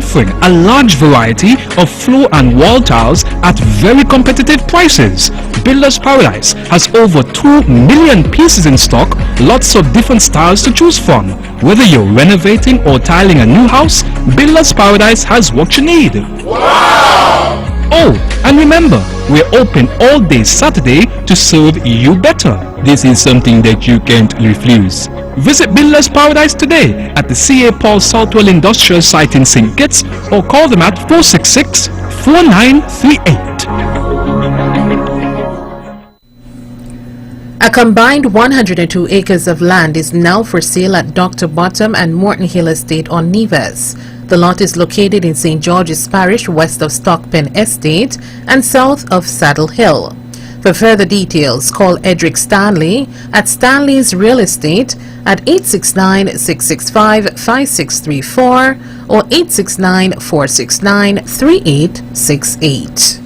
offering a large variety of floor and wall tiles at very competitive prices. Builders Paradise has over 2 million pieces in stock, lots of different styles to choose from. Whether you're renovating or tiling a new house, Builders Paradise has what you need. Wow! Oh, and remember, we're open all day Saturday to serve you better. This is something that you can't refuse. Visit Builders Paradise today at the C.A. Paul Southwell Industrial Site in St. Kitts or call them at 466-4938. A combined 102 acres of land is now for sale at Dr. Bottom and Morton Hill Estate on Nevis. The lot is located in St. George's Parish, west of Stockpen Estate and south of Saddle Hill. For further details, call Edric Stanley at Stanley's Real Estate at 869-665-5634 or 869-469-3868.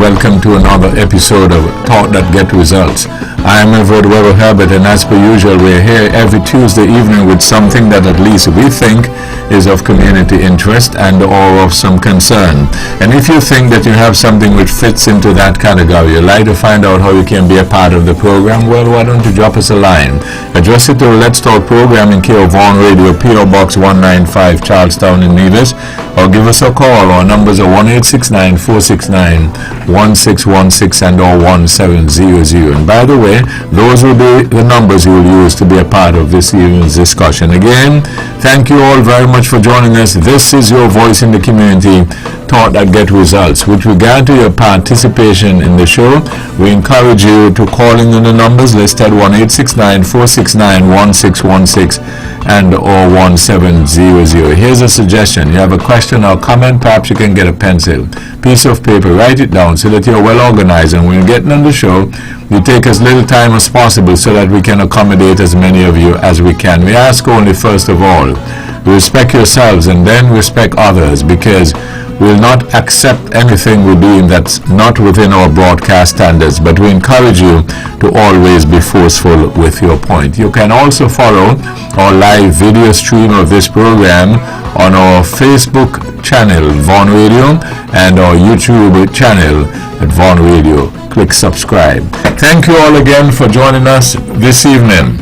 Welcome to another episode of Thought That Get Results. I am WEBBO HERBERT, and as per usual, we're here every Tuesday evening with something that at least we think is of community interest and or of some concern. And if you think that you have something which fits into that category, you'd like to find out how you can be a part of the program, well, why don't you drop us a line? Address it to Let's Talk program in care of Vaughan Radio, P.O. Box 195, Charlestown in Nevis, or give us a call. Our numbers are 1-869-469-1616 and or 1700. And by the way, those will be the numbers you will use to be a part of this evening's discussion. Again, thank you all very much for joining us. This is your voice in the community, Thought That Get Results. With regard to your participation in the show, we encourage you to call in on the numbers listed 1-869-469-1616 and or 1700. Here's a suggestion. You have a question or comment, perhaps you can get a pencil, piece of paper, write it down so that you're well organized, and when you're getting on the show, you take as little time as possible so that we can accommodate as many of you as we can. We ask only, first of all, respect yourselves and then respect others, because we'll not accept anything we do that's not within our broadcast standards, but we encourage you to always be forceful with your point. You can also follow our live video stream of this program on our Facebook channel, Vaughan Radio, and our YouTube channel at Vaughan Radio. Click subscribe. Thank you all again for joining us this evening.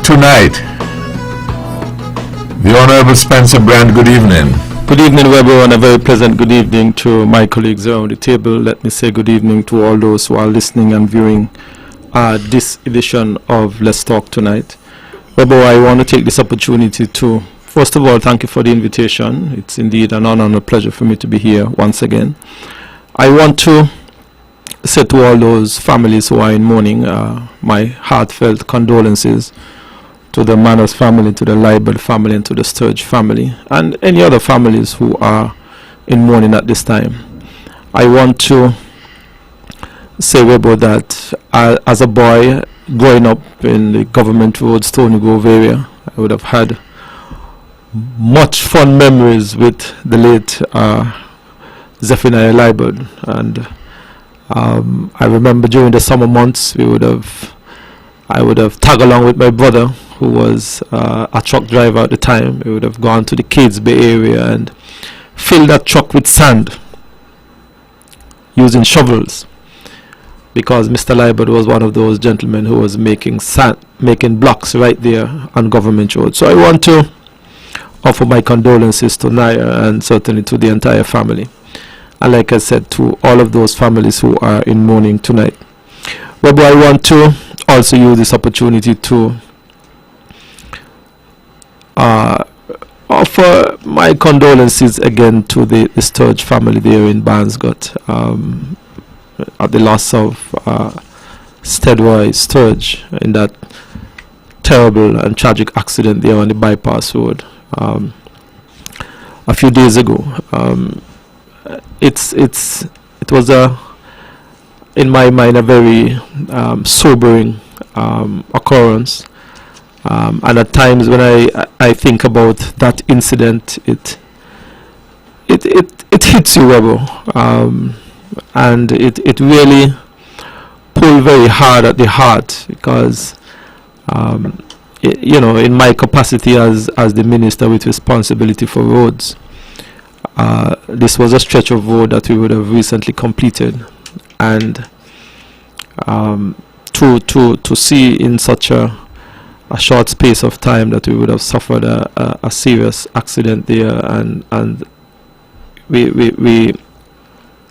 Tonight, the Honorable Spencer Brand, good evening. Good evening, WEBBO, and a very pleasant good evening to my colleagues around the table. Let me say good evening to all those who are listening and viewing this edition of Let's Talk tonight. WEBBO, I want to take this opportunity to, first of all, thank you for the invitation. It's indeed an honor and a pleasure for me to be here once again. I want to say to all those families who are in mourning, my heartfelt condolences to the Manners family, to the Liebel family, and to the Sturge family, and any other families who are in mourning at this time. I want to say, WEBBO, that as a boy growing up in the Government Road, Stony Grove area, I would have had much fun memories with the late Zephaniah Liebel, and I remember during the summer months I would have tagged along with my brother, who was a truck driver at the time. We would have gone to the Kids Bay area and filled that truck with sand using shovels, because Mr. Liebel was one of those gentlemen who was making blocks right there on Government Road. So I want to offer my condolences to Naya and certainly to the entire family, and like I said, to all of those families who are in mourning tonight. But I want to also use this opportunity to offer my condolences again to the Sturge family there in Barnesgut at the loss of Stedroy Sturge in that terrible and tragic accident there on the bypass road a few days ago. It was in my mind a very sobering occurrence, And at times when I think about that incident, it hits you, WEBBO, and it really pulled very hard at the heart, because in my capacity as the minister with responsibility for roads, this was a stretch of road that we would have recently completed, and to see in such a short space of time that we would have suffered a serious accident there, and we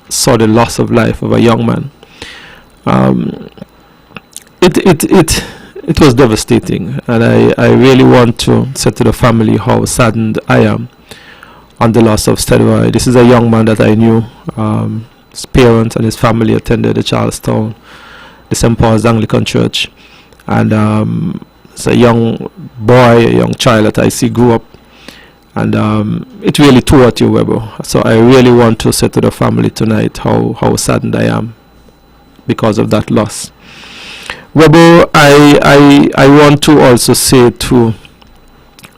saw the loss of life of a young man. It was devastating, and I really want to say to the family how saddened I am on the loss of Stedroy. This is a young man that I knew. His parents and his family attended the Charlestown, the St. Paul's Anglican Church, and it's a young boy, a young child that I see grew up, and it really tore at you, WEBBO. So I really want to say to the family tonight how saddened I am because of that loss. WEBBO, I want to also say to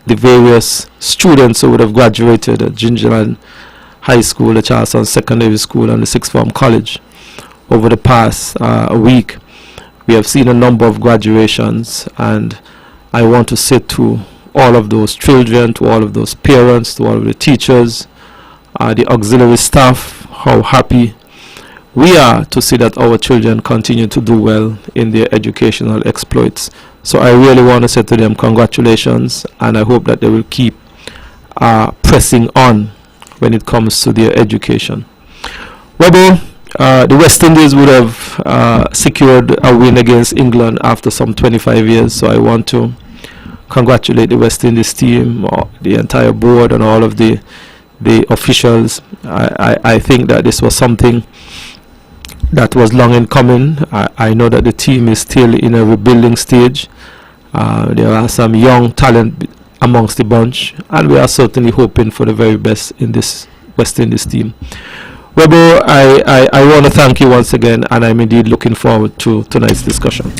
the various students who would have graduated at Gingerland High School, the Charlestown Secondary School, and the Sixth Form College over the past week, we have seen a number of graduations, and I want to say to all of those children, to all of those parents, to all of the teachers, the auxiliary staff, how happy we are to see that our children continue to do well in their educational exploits. So I really want to say to them congratulations, and I hope that they will keep pressing on when it comes to their education. WEBBO, the West Indies would have secured a win against England after some 25 years, so I want to congratulate the West Indies team, the entire board, and all of the officials. I think that this was something that was long in coming. I know that the team is still in a rebuilding stage. There are some young talent amongst the bunch, and we are certainly hoping for the very best in this West Indies team. WEBBO, I want to thank you once again, and I'm indeed looking forward to tonight's discussion.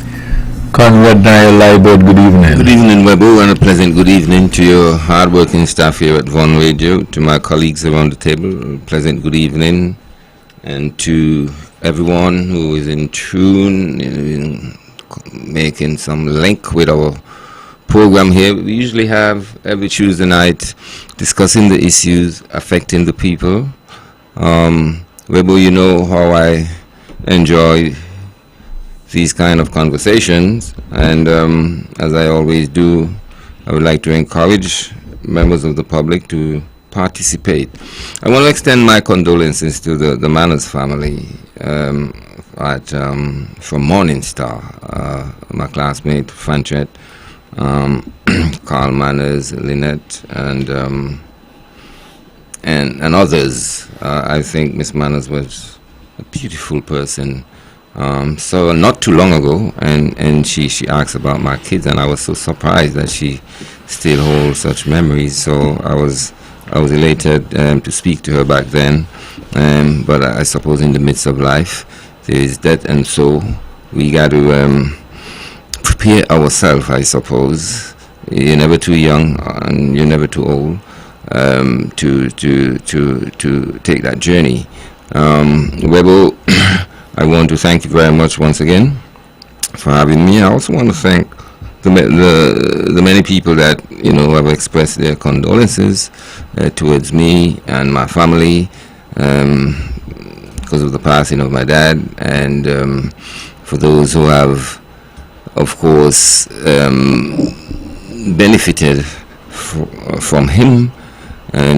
Conrad Niall Libert, good evening. Good evening, WEBBO, and a pleasant good evening to your hard-working staff here at Vaughan Radio, to my colleagues around the table, pleasant good evening, and to everyone who is in tune, in making some link with our program here. We usually have every Tuesday night discussing the issues affecting the people. WEBBO, you know how I enjoy these kind of conversations, and as I always do, I would like to encourage members of the public to participate. I want to extend my condolences to the Manners family from Morning Star, my classmate Franchet, Carl Manners, Lynette, and others. I think Miss Manners was a beautiful person. So not too long ago, and she asked about my kids, and I was so surprised that she still holds such memories. So I was elated to speak to her back then, but I suppose in the midst of life there is death, and so we got to prepare ourselves, I suppose. You're never too young and you're never too old to take that journey. WEBBO, I want to thank you very much once again for having me. I also want to thank the many people that have expressed their condolences towards me and my family because of the passing of my dad, and for those who have, of course, benefited from him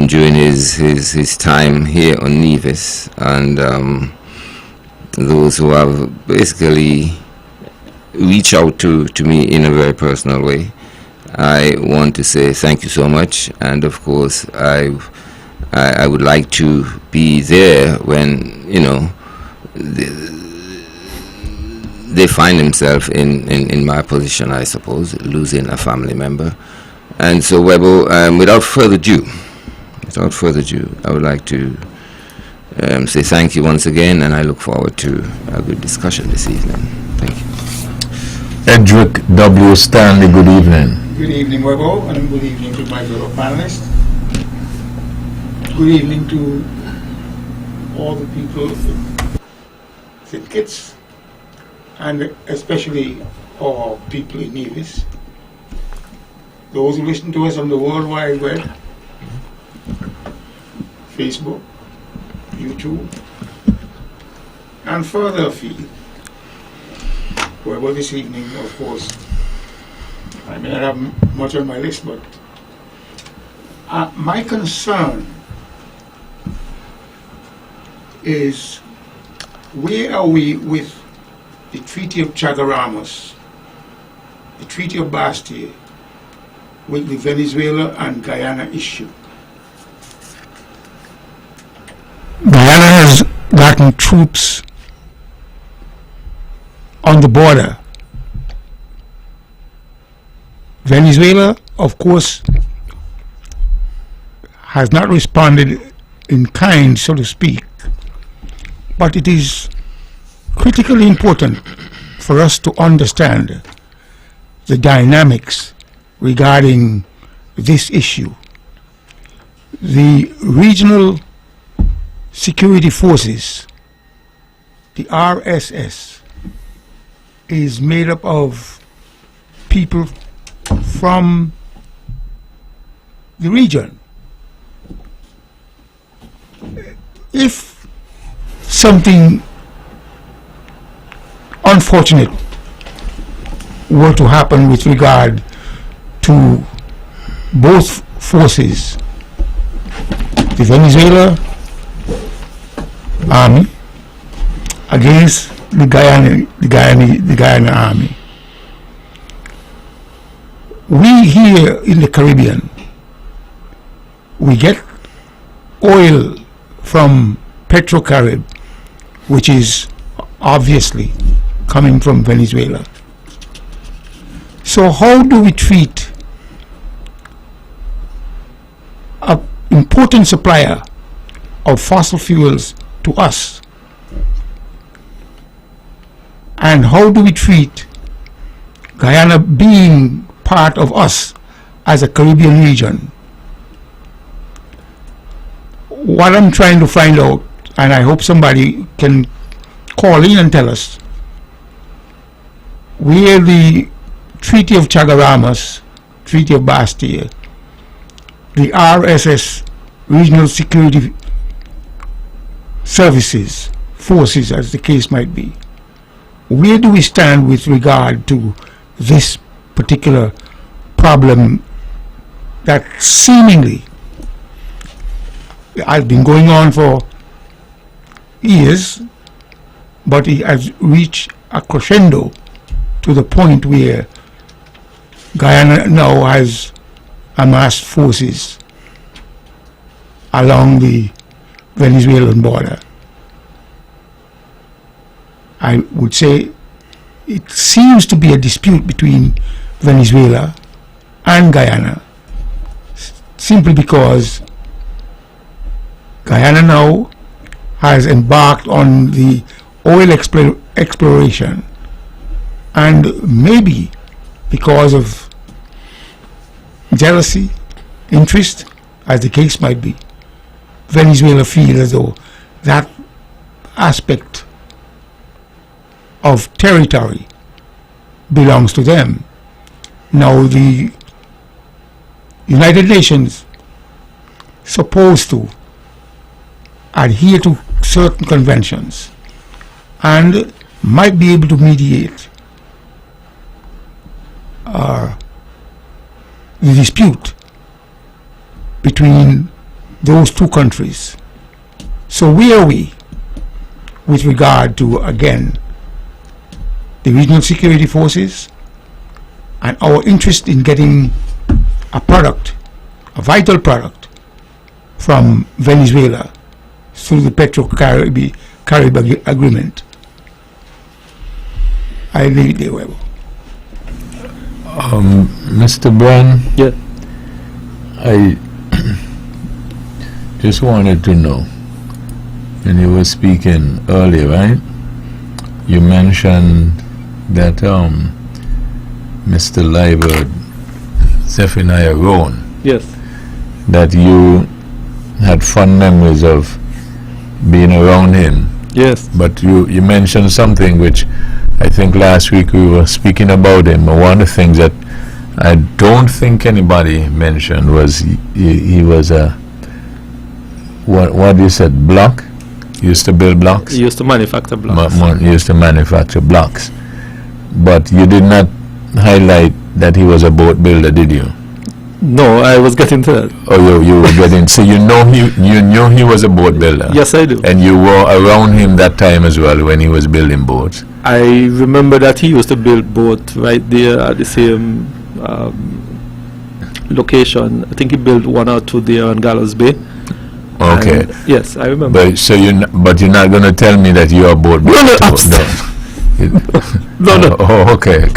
during his time here on Nevis, and those who have basically reached out to me in a very personal way. I want to say thank you so much, and of course I would like to be there when they find themselves in my position, I suppose, losing a family member. And so WEBBO, without further ado, I would like to say thank you once again, and I look forward to a good discussion this evening. Thank you. Edric W. Stanley, good evening. Good evening, WEBBO, and good evening to my fellow panelists. Good evening to all the people in Sidkits, and especially our people in Nevis. Those who listen to us on the World Wide Web, Facebook, YouTube, and further afield. WEBBO this evening, of course, I may not have much on my list, but my concern is, where are we with the Treaty of Chaguaramas, the Treaty of Bastia, with the Venezuela and Guyana issue? Guyana has gotten troops on the border. Venezuela, of course, has not responded in kind, so to speak, but it is critically important for us to understand the dynamics regarding this issue. The regional security forces, the RSS, is made up of people from the region. If something unfortunate were to happen with regard to both forces, the Venezuela army against the Guyana army, we here in the Caribbean, we get oil from Petrocarib, which is obviously coming from Venezuela. So how do we treat an important supplier of fossil fuels to us? And how do we treat Guyana being part of us as a Caribbean region? What I'm trying to find out, and I hope somebody can call in and tell us, where the Treaty of Chaguaramas, Treaty of Bastia, the RSS, Regional Security Services, forces as the case might be, where do we stand with regard to this particular problem that seemingly has been going on for years, but it has reached a crescendo to the point where Guyana now has amassed forces along the Venezuelan border? I would say it seems to be a dispute between Venezuela and Guyana, simply because Guyana now has embarked on the oil exploration, and maybe because of jealousy, interest, as the case might be, Venezuela feels as though that aspect of territory belongs to them. Now the United Nations supposed to adhere to certain conventions and might be able to mediate the dispute between those two countries. So where are we with regard to, again, the regional security forces and our interest in getting a product, a vital product, from Venezuela through the Petrocarib agreement? I leave it there, WEBBO. Mr. Brown? Yeah. I just wanted to know, when you were speaking earlier, right? You mentioned that Mr. Liebert Zephaniah Rowan, Yes. that you had fond memories of being around him. Yes. But you mentioned something which I think last week we were speaking about him. One of the things that I don't think anybody mentioned was he was a, what you said, block? He used to build blocks? He used to manufacture blocks. He used to manufacture blocks. But you did not highlight that he was a boat builder, did you? No, I was getting to that. Oh, you were getting, so you knew he was a boat builder? Yes, I do. And you were around him that time as well when he was building boats? I remember that he used to build boats right there at the same location. I think he built one or two there on Gallows Bay. Okay. And yes, I remember. But so but you're not going to tell me that you're a boat builder? No. Oh, okay.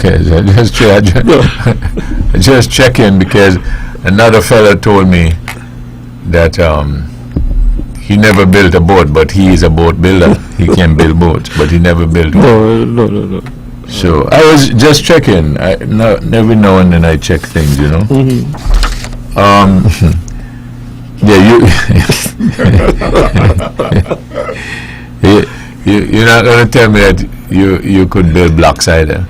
Just checking, because another fella told me that he never built a boat, but he is a boat builder. He can build boats, but he never built one. No. So I was just checking. Every now and then I check things, you know. You're not going to tell me that you could build blocks either?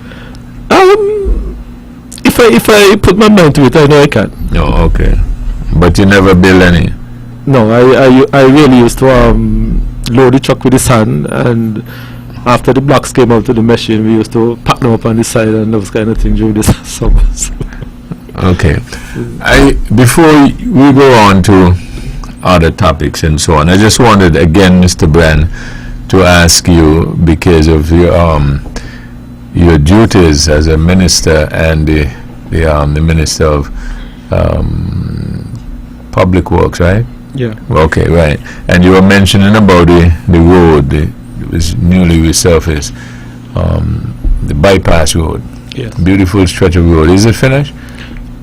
If I put my mind to it, I know I can. Oh, okay. But you never build any? No, I really used to load the truck with the sand, and after the blocks came out to the machine, we used to pack them up on the side and those kind of things during the summers. Okay. Before we go on to other topics and so on, I just wanted again, Mr. Brand, to ask you, because of your duties as a minister and the minister of public works, right? Yeah. Okay, right. And you were mentioning about the road, it was newly resurfaced, the bypass road. Yes. Beautiful stretch of road. Is it finished?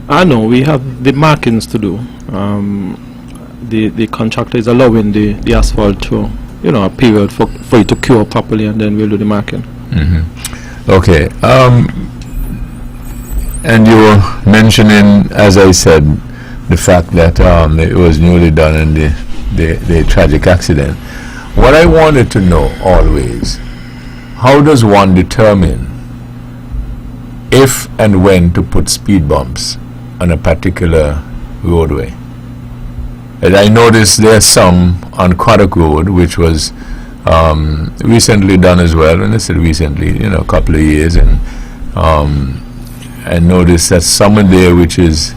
No, we have the markings to do. The contractor is allowing the asphalt to, a period for it to cure properly, and then we'll do the marking. Mm-hmm. Okay. And you were mentioning, as I said, the fact that it was newly done in the tragic accident. What I wanted to know always, how does one determine if and when to put speed bumps on a particular roadway? And I noticed there's some on Craddock Road, which was recently done as well, and I said recently, a couple of years, and I noticed that some in there which is,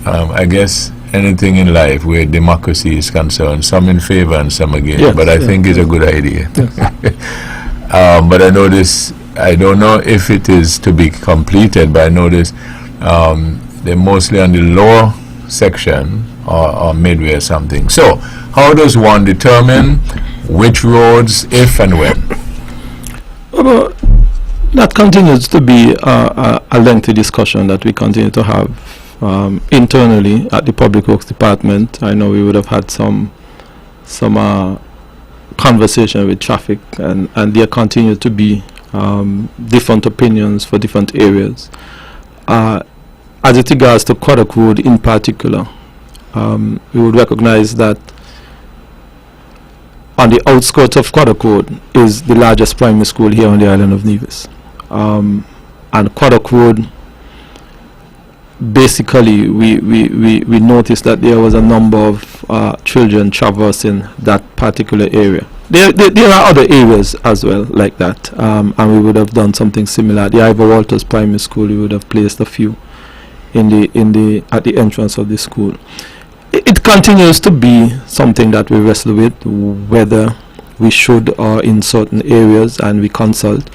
I guess, anything in life where democracy is concerned, some in favor and some against, yes, but I think it's a good idea. Yes. But I noticed, I don't know if it is to be completed, but I noticed they're mostly on the lower section or midway or something. So, how does one determine which roads, if and when? Well, that continues to be a lengthy discussion that we continue to have internally at the Public Works Department. I know we would have had some conversation with traffic, and there continue to be different opinions for different areas. As it regards to Craddock Road in particular, we would recognize that on the outskirts of Craddock Road is the largest primary school here on the island of Nevis. And Craddock Road, basically, we noticed that there was a number of children traversing that particular area. There are other areas as well like that, and we would have done something similar. The Ivor Walters Primary School, we would have placed a few at the entrance of the school. It continues to be something that we wrestle with, whether we should or in certain areas, and we consult.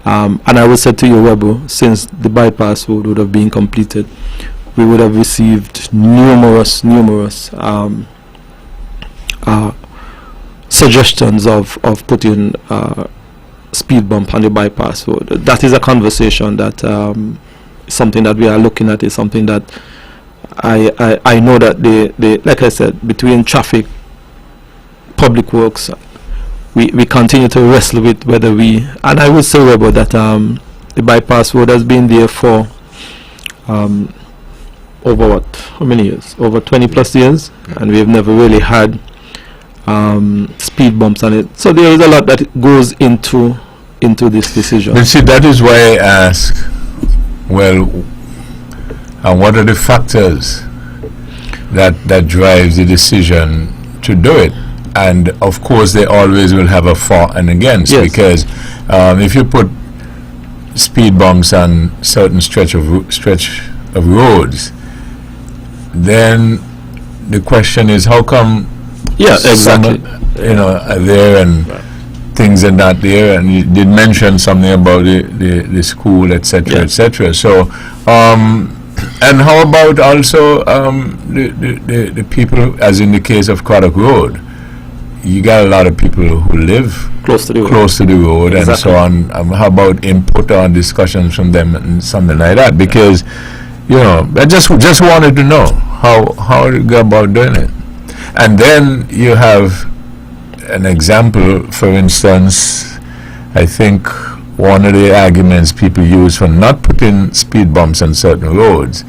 And I will say to you, WEBBO, since the bypass road would have been completed, we would have received numerous suggestions of putting speed bump on the bypass road. That is a conversation that something that we are looking at, is something that I know that they like I said, between traffic, public works, we continue to wrestle with whether we, and I would say, WEBBO, that the bypass road has been there for over what? How many years? Over 20 plus years, and we've never really had speed bumps on it. So there is a lot that goes into this decision. But see, that is why I ask, well, and what are the factors that drives the decision to do it? And of course, they always will have a for and against, Yes. because if you put speed bumps on certain stretch of roads, then the question is, how come Yeah, exactly. some are there and things are not there? And you did mention something about the school, etc., Yeah. etc. So, and how about also the people, as in the case of Craddock Road? You got a lot of people who live Close to the road. close to the road and Exactly. so on. How about input or discussions from them and something like that? Because I just wanted to know how to go about doing it. And then you have an example. For instance, I think one of the arguments people use for not putting speed bumps on certain roads,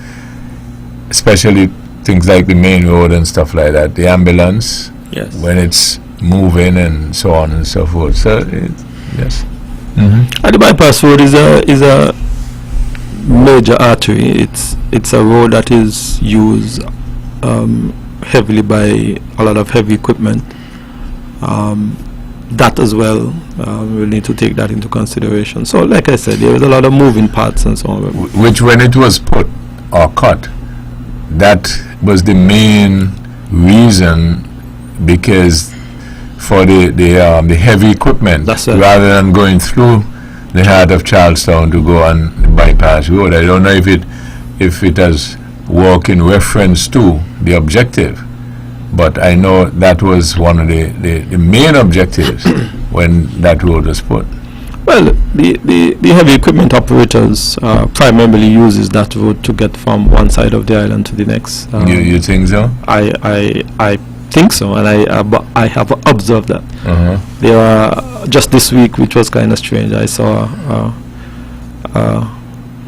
especially things like the main road and stuff like that, the ambulance, Yes. when it's moving and so on and so forth. So, yes. And the bypass road is a major artery. It's a road that is used heavily by a lot of heavy equipment. That as well, we'll need to take that into consideration. So, like I said, there is a lot of moving parts and so on. Which, when it was put or cut, that was the main reason, because for the heavy equipment, That's right. rather than going through the heart of Charlestown to go on the bypass road. I don't know if it has worked in reference to the objective, but I know that was one of the main objectives when that road was put. Well, the heavy equipment operators primarily uses that road to get from one side of the island to the next. You think so? I think so, and I have observed that. Uh-huh. There are, just this week, which was kind of strange, I saw a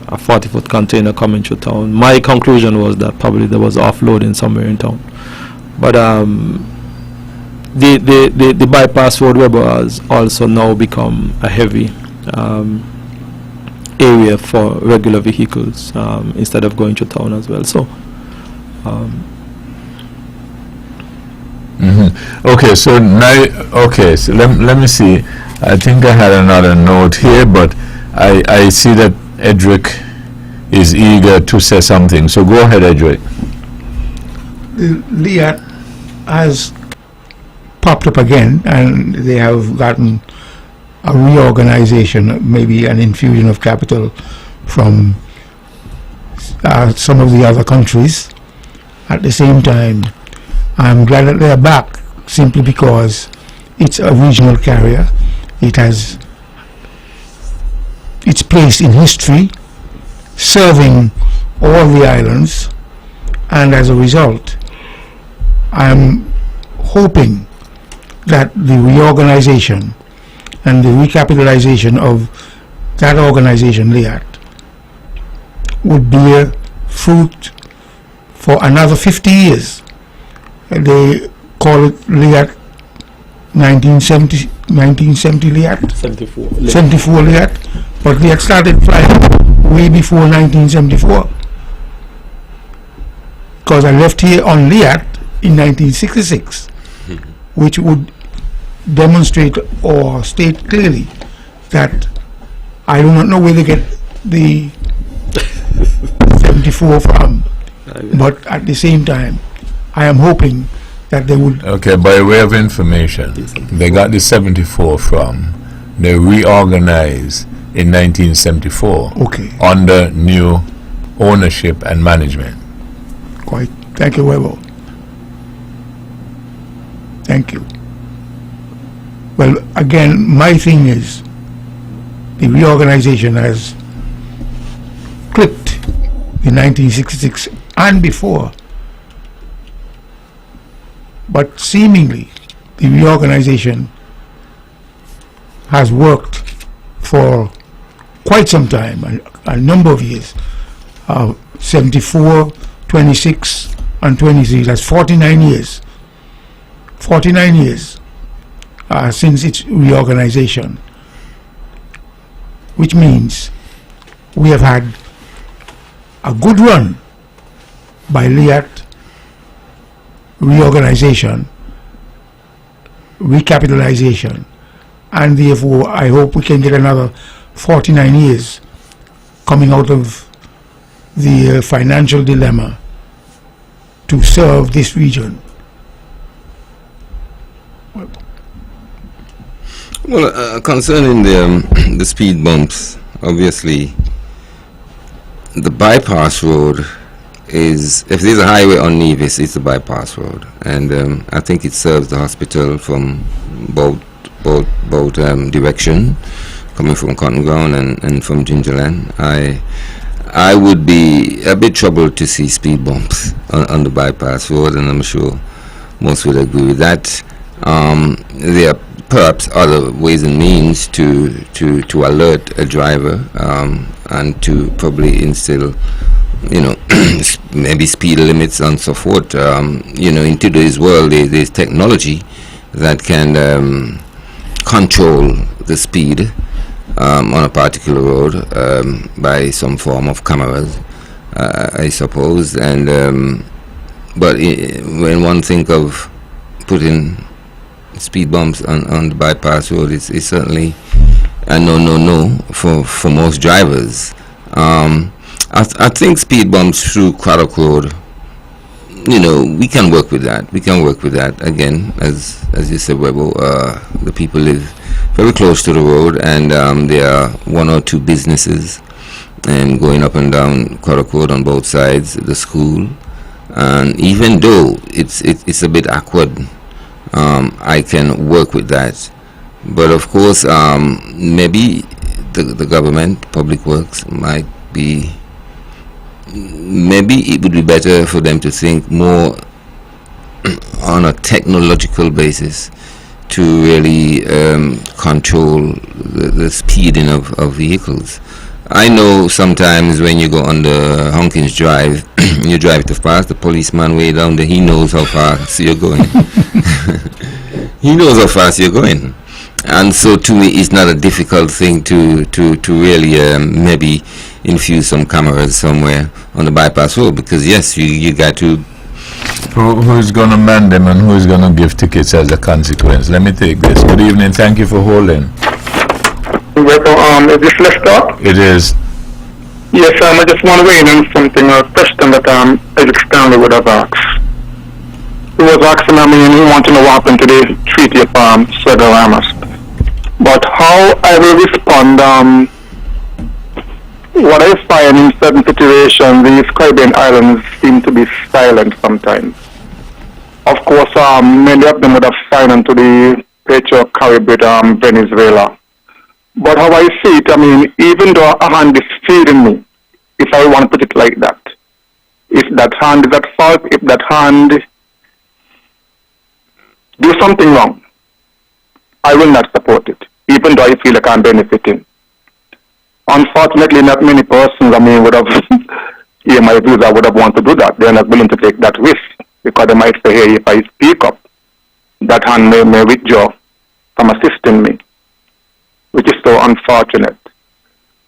40-foot container coming through town. My conclusion was that probably there was offloading somewhere in town. But the bypass road, WEBBO, has also now become a heavy area for regular vehicles instead of going to town as well. So. Okay, so now, so let me see. I think I had another note here, but I see that Edric is eager to say something. So go ahead, Edric. The LIAT has popped up again, and they have gotten a reorganization, maybe an infusion of capital from some of the other countries. At the same time, I'm glad that they are back, simply because it's a regional carrier. It has its place in history, serving all the islands, and as a result, I'm hoping that the reorganization and the recapitalization of that organization, LIAT, would bear fruit for another 50 years. They call it LIAT 1970 LIAT, 74 LIAT, but LIAT started flying way before 1974, because I left here on LIAT in 1966, which would demonstrate or state clearly that I do not know where they get the 74 from, but at the same time, I am hoping that they would. Okay, by way of information, they got the 74 from, they reorganized in 1974 under new ownership and management. Quite. Thank you, WEBBO. Thank you. Well, again, my thing is the reorganization has clipped in 1966 and before, but seemingly the reorganization has worked for quite some time, a number of years. 74 26 and 23. That's 49 years. 49 years since its reorganization, which means we have had a good run by LIAT, reorganization, recapitalization, and therefore I hope we can get another 49 years coming out of the financial dilemma to serve this region. Well, concerning the speed bumps, obviously the bypass road is, if there's a highway on Nevis, it's a bypass road, and I think it serves the hospital from both direction, coming from Cotton Ground and from Gingerland. I would be a bit troubled to see speed bumps on the bypass road, and I'm sure most would agree with that. There are perhaps other ways and means to alert a driver and to probably instill, maybe speed limits and so forth. In today's world, there's technology that can control the speed on a particular road by some form of cameras, I suppose. And but when one think of putting speed bumps on the bypass road, it's certainly a no for most drivers. I think speed bumps through Craddock Road, we can work with that. Again, as you said, WEBBO, the people live very close to the road, and there are one or two businesses and going up and down Craddock Road on both sides, the school, and even though it's a bit awkward, I can work with that. But of course, maybe the government, Public Works, maybe it would be better for them to think more on a technological basis to really control the speeding of vehicles. I know sometimes when you go on the Honkins Drive, you drive too fast, the policeman way down there, he knows how fast you're going. He knows how fast you're going. And so to me, it's not a difficult thing to really maybe infuse some cameras somewhere on the bypass road, because yes, you got to. Who's going to man them and who's going to give tickets as a consequence? Let me take this. Good evening. Thank you for holding. Is this Lester? It is. Yes, I just want to weigh in on something, a question that Eric Stanley would have asked. He was asking, he wanted to know what happened to the Treaty of Cedar Ramos. But how I will respond, what I find in certain situations, these Caribbean islands seem to be silent sometimes. Of course, many of them would have signed on to the Patriot Caribbean, Venezuela. But how I see it, even though a hand is feeding me, if I want to put it like that, if that hand is at fault, if that hand do something wrong, I will not support it, even though I feel like I'm benefiting. Unfortunately, not many persons, would have, in my views, I would have wanted to do that. They're not willing to take that risk, because they might say, hey, if I speak up, that hand may withdraw from assisting me, which is so unfortunate.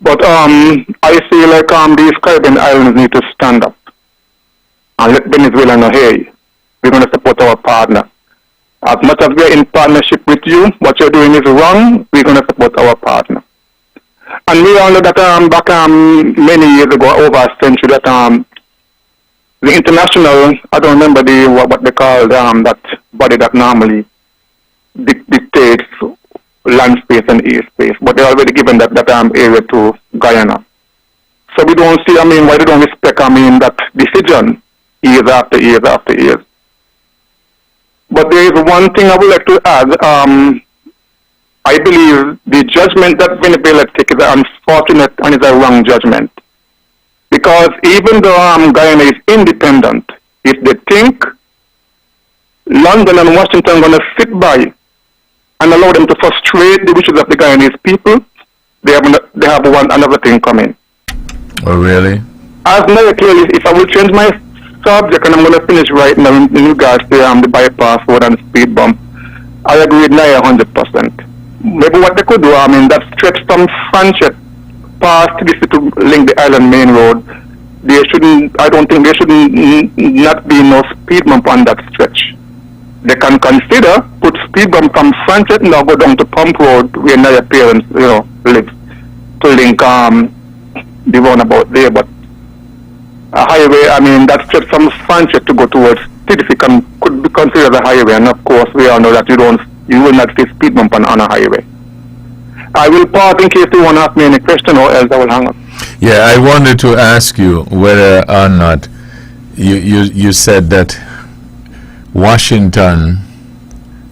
But I feel like these Caribbean islands need to stand up and let Venezuela know, hey, we're going to support our partner. As much as we're in partnership with you, what you're doing is wrong, we're going to support our partner. And we all know that back many years ago, over a century, that the international, I don't remember what they call that body that normally dictates land space and air space, but they're already given that area to Guyana. So we don't see, why they don't respect, that decision years after years after years. But there is one thing I would like to add. I believe the judgment that Venezuela takes is unfortunate and is a wrong judgment. Because even though Guyana is independent, if they think London and Washington are going to sit by and allow them to frustrate the wishes of the Guyanese people, they have another thing coming. Oh, really? As very clearly, if I will change my subject, and I'm going to finish right now in regards to the bypass road and speed bump. I agree with Naya 100%. Maybe what they could do, I mean, that stretch from Sanchez past this to link the island main road, I don't think there shouldn't not be no speed bump on that stretch. They can consider put speed bump from Sanchez now go down to Pump Road where Naya parents, live, to link the roundabout there, but a highway, I mean, that stretch from Sanchez to go towards Tiddiffy could be considered a highway, and of course we all know that you will not see speed bump on a highway. I will pause in case you want to ask me any question, or else I will hang up. Yeah, I wanted to ask you whether or not you said that Washington,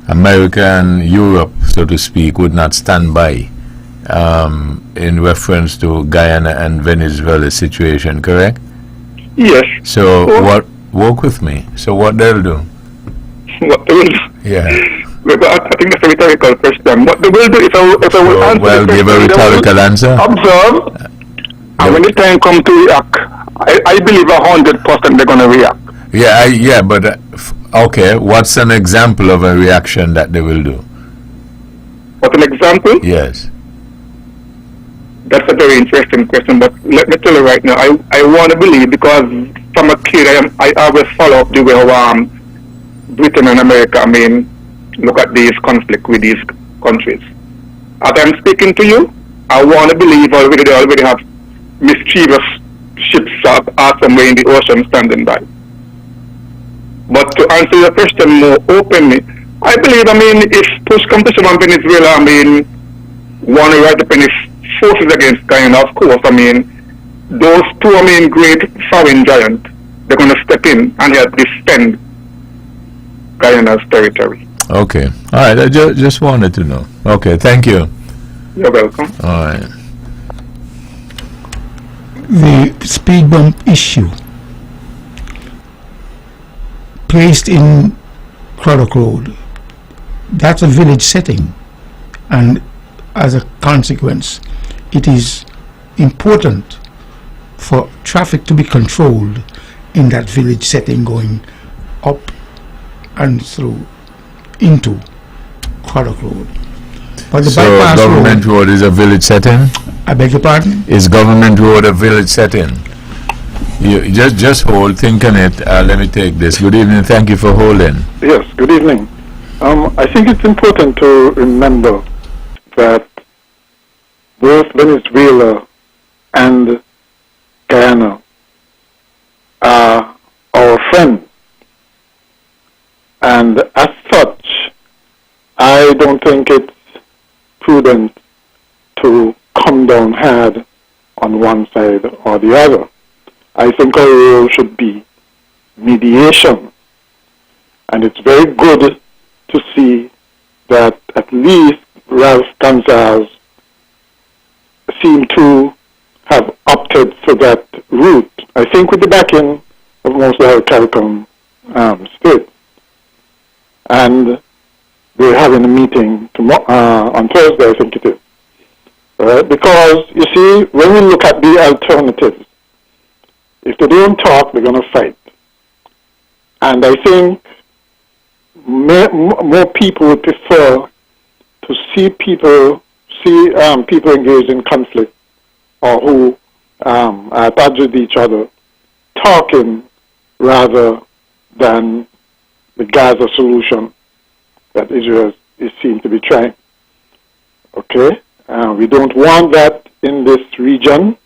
America and Europe, so to speak, would not stand by in reference to Guyana and Venezuela situation, correct? Yes. So walk with me. So what they'll do? What they will do? Yeah. But I think that's a rhetorical question. What they will do, if I will answer well, the give a question, rhetorical answer. Observe, and when the time comes to react, I believe 100% they're going to react. Yeah, but okay, what's an example of a reaction that they will do? What an example? Yes. That's a very interesting question, but let me tell you right now, I want to believe, because from a kid I always follow up the way how Britain and America, I mean, look at these conflict with these countries. As I'm speaking to you, I want to believe they already have mischievous ships are somewhere in the ocean standing by. But to answer your question more openly, I believe, I mean, if push comes to shove on Venezuela, I mean, want to rise up in its forces against Guyana, of course, I mean, those two, I mean, great foreign giants, they're going to step in and help defend Guyana's territory. Okay. All right. I just wanted to know. Okay. Thank you. You're welcome. All right. The speed bump issue placed in Craddock Road, that's a village setting, and as a consequence it is important for traffic to be controlled in that village setting going up and through into Craddock Road. But the So bypass government road is a village setting? I beg your pardon? Is government road a village setting? You just hold, think on it. Let me take this. Good evening. Thank you for holding. Yes, good evening. I think it's important to remember that both Venezuela and Guyana are our friends. And as such, I don't think it's prudent to come down hard on one side or the other. I think our role should be mediation. And it's very good to see that at least Ralph Gonzalez seem to have opted for that route. I think with the backing of most of the CARICOM states. And we're having a meeting tomorrow, on Thursday, I think it is. Because, you see, when we look at the alternatives, if they don't talk, they're going to fight. And I think more people would prefer to see people engaged in conflict or who are attached with each other talking rather than the Gaza solution that Israel is seen to be trying. Okay? We don't want that in this region,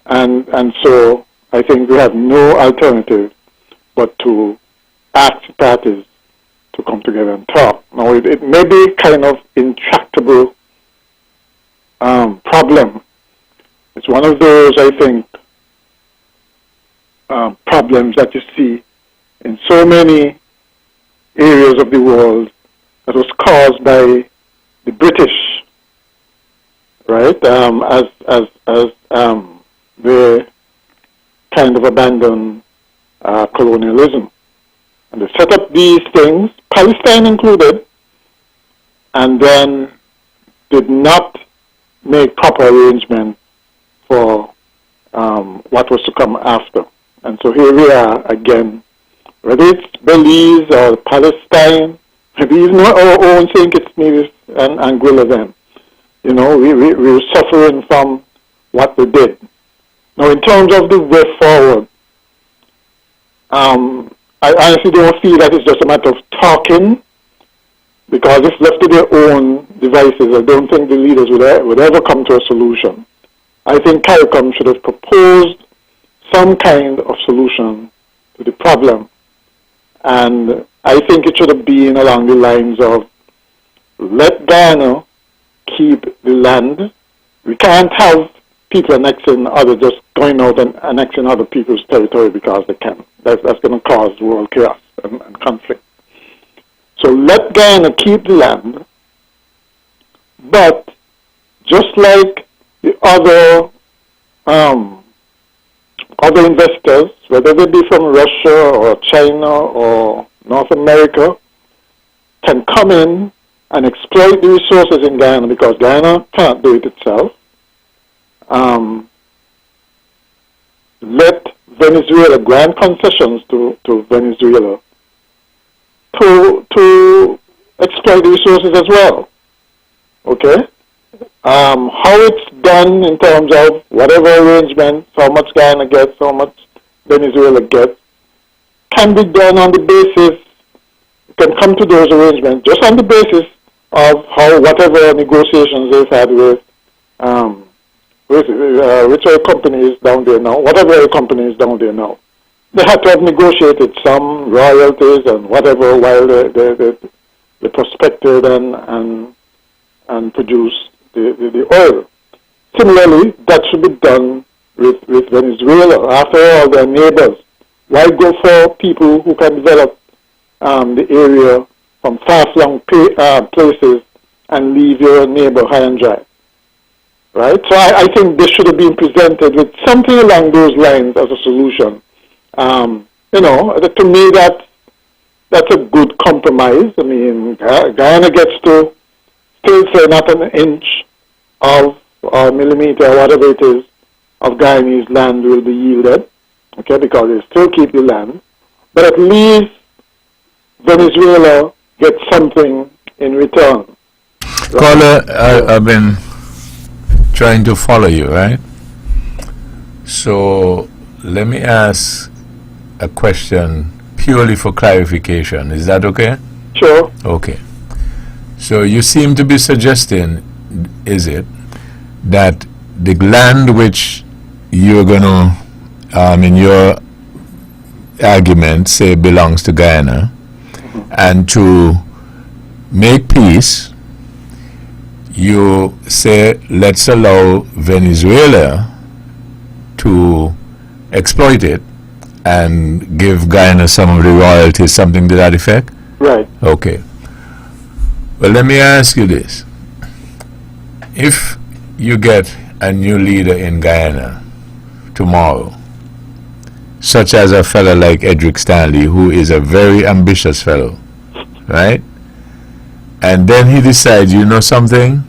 and so I think we have no alternative but to ask parties to come together and talk. Now, it may be kind of intractable problem. It's one of those, I think, problems that you see in so many areas of the world that was caused by the British, right? As they kind of abandoned colonialism. And they set up these things, Palestine included, and then did not make proper arrangements for what was to come after. And so here we are again, whether it's Belize or Palestine, maybe even our own St. Kitts Nevis and Anguilla then. You know, we're suffering from what they did. Now, in terms of the way forward, I honestly don't feel that it's just a matter of talking, because if left to their own devices, I don't think the leaders would ever come to a solution. I think CARICOM should have proposed some kind of solution to the problem. And I think it should have been along the lines of, let Guyana keep the land. We can't have people annexing just going out and annexing other people's territory because they can. That's going to cause world chaos and conflict. So let Guyana keep the land, but just like the other investors, whether they be from Russia or China or North America, can come in and exploit the resources in Guyana, because Guyana cannot do it itself. Let Venezuela grant concessions to Venezuela to exploit the resources as well. Okay? How it's done in terms of whatever arrangement, how much Guyana gets, how much Venezuela gets, can be done on the basis, can come to those arrangements just on the basis of how whatever negotiations they've had with whichever company is down there now, whatever company is down there now. They had to have negotiated some royalties and whatever while they prospected and produced the oil. Similarly, that should be done with Venezuela. After all, they're neighbors. Why go for people who can develop the area from far-flung places and leave your neighbor high and dry? Right? So I think this should have been presented with something along those lines as a solution. You know, to me that's a good compromise. I mean, Guyana gets to still say not an inch of or millimeter or whatever it is of Guyanese land will be yielded, okay, because they still keep the land. But at least Venezuela gets something in return. Caller, I've been trying to follow you, right? So let me ask a question purely for clarification. Is that okay? Sure. Okay. So you seem to be suggesting, is it, that the land which you're going to, in your argument, say belongs to Guyana, and to make peace, you say, let's allow Venezuela to exploit it and give Guyana some of the royalties, something to that effect? Right. Okay. Well, let me ask you this. If you get a new leader in Guyana tomorrow, such as a fellow like Edric Stanley, who is a very ambitious fellow, right? And then he decides, you know something?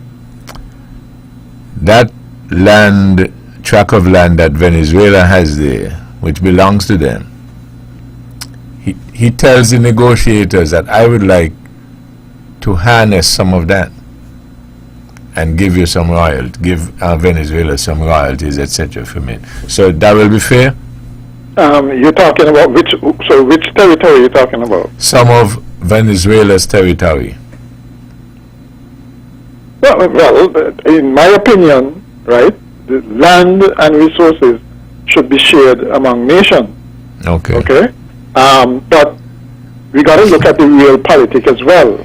That land, tract of land that Venezuela has there, which belongs to them, he tells the negotiators that I would like to harness some of that and give you some royalties, give Venezuela some royalties, etc. from it. So that will be fair? You're talking about which territory you're talking about? Some of Venezuela's territory. Well, in my opinion, right, the land and resources should be shared among nations. Okay. Okay? But we got to look at the real politics as well.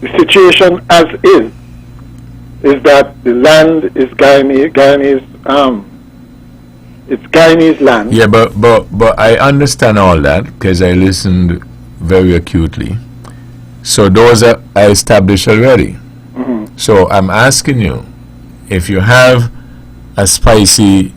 The situation as is that the land is Guyanese, it's Guyanese land. Yeah, but I understand all that because I listened very acutely. So those are established already. Mm-hmm. So I'm asking you, if you have a spicy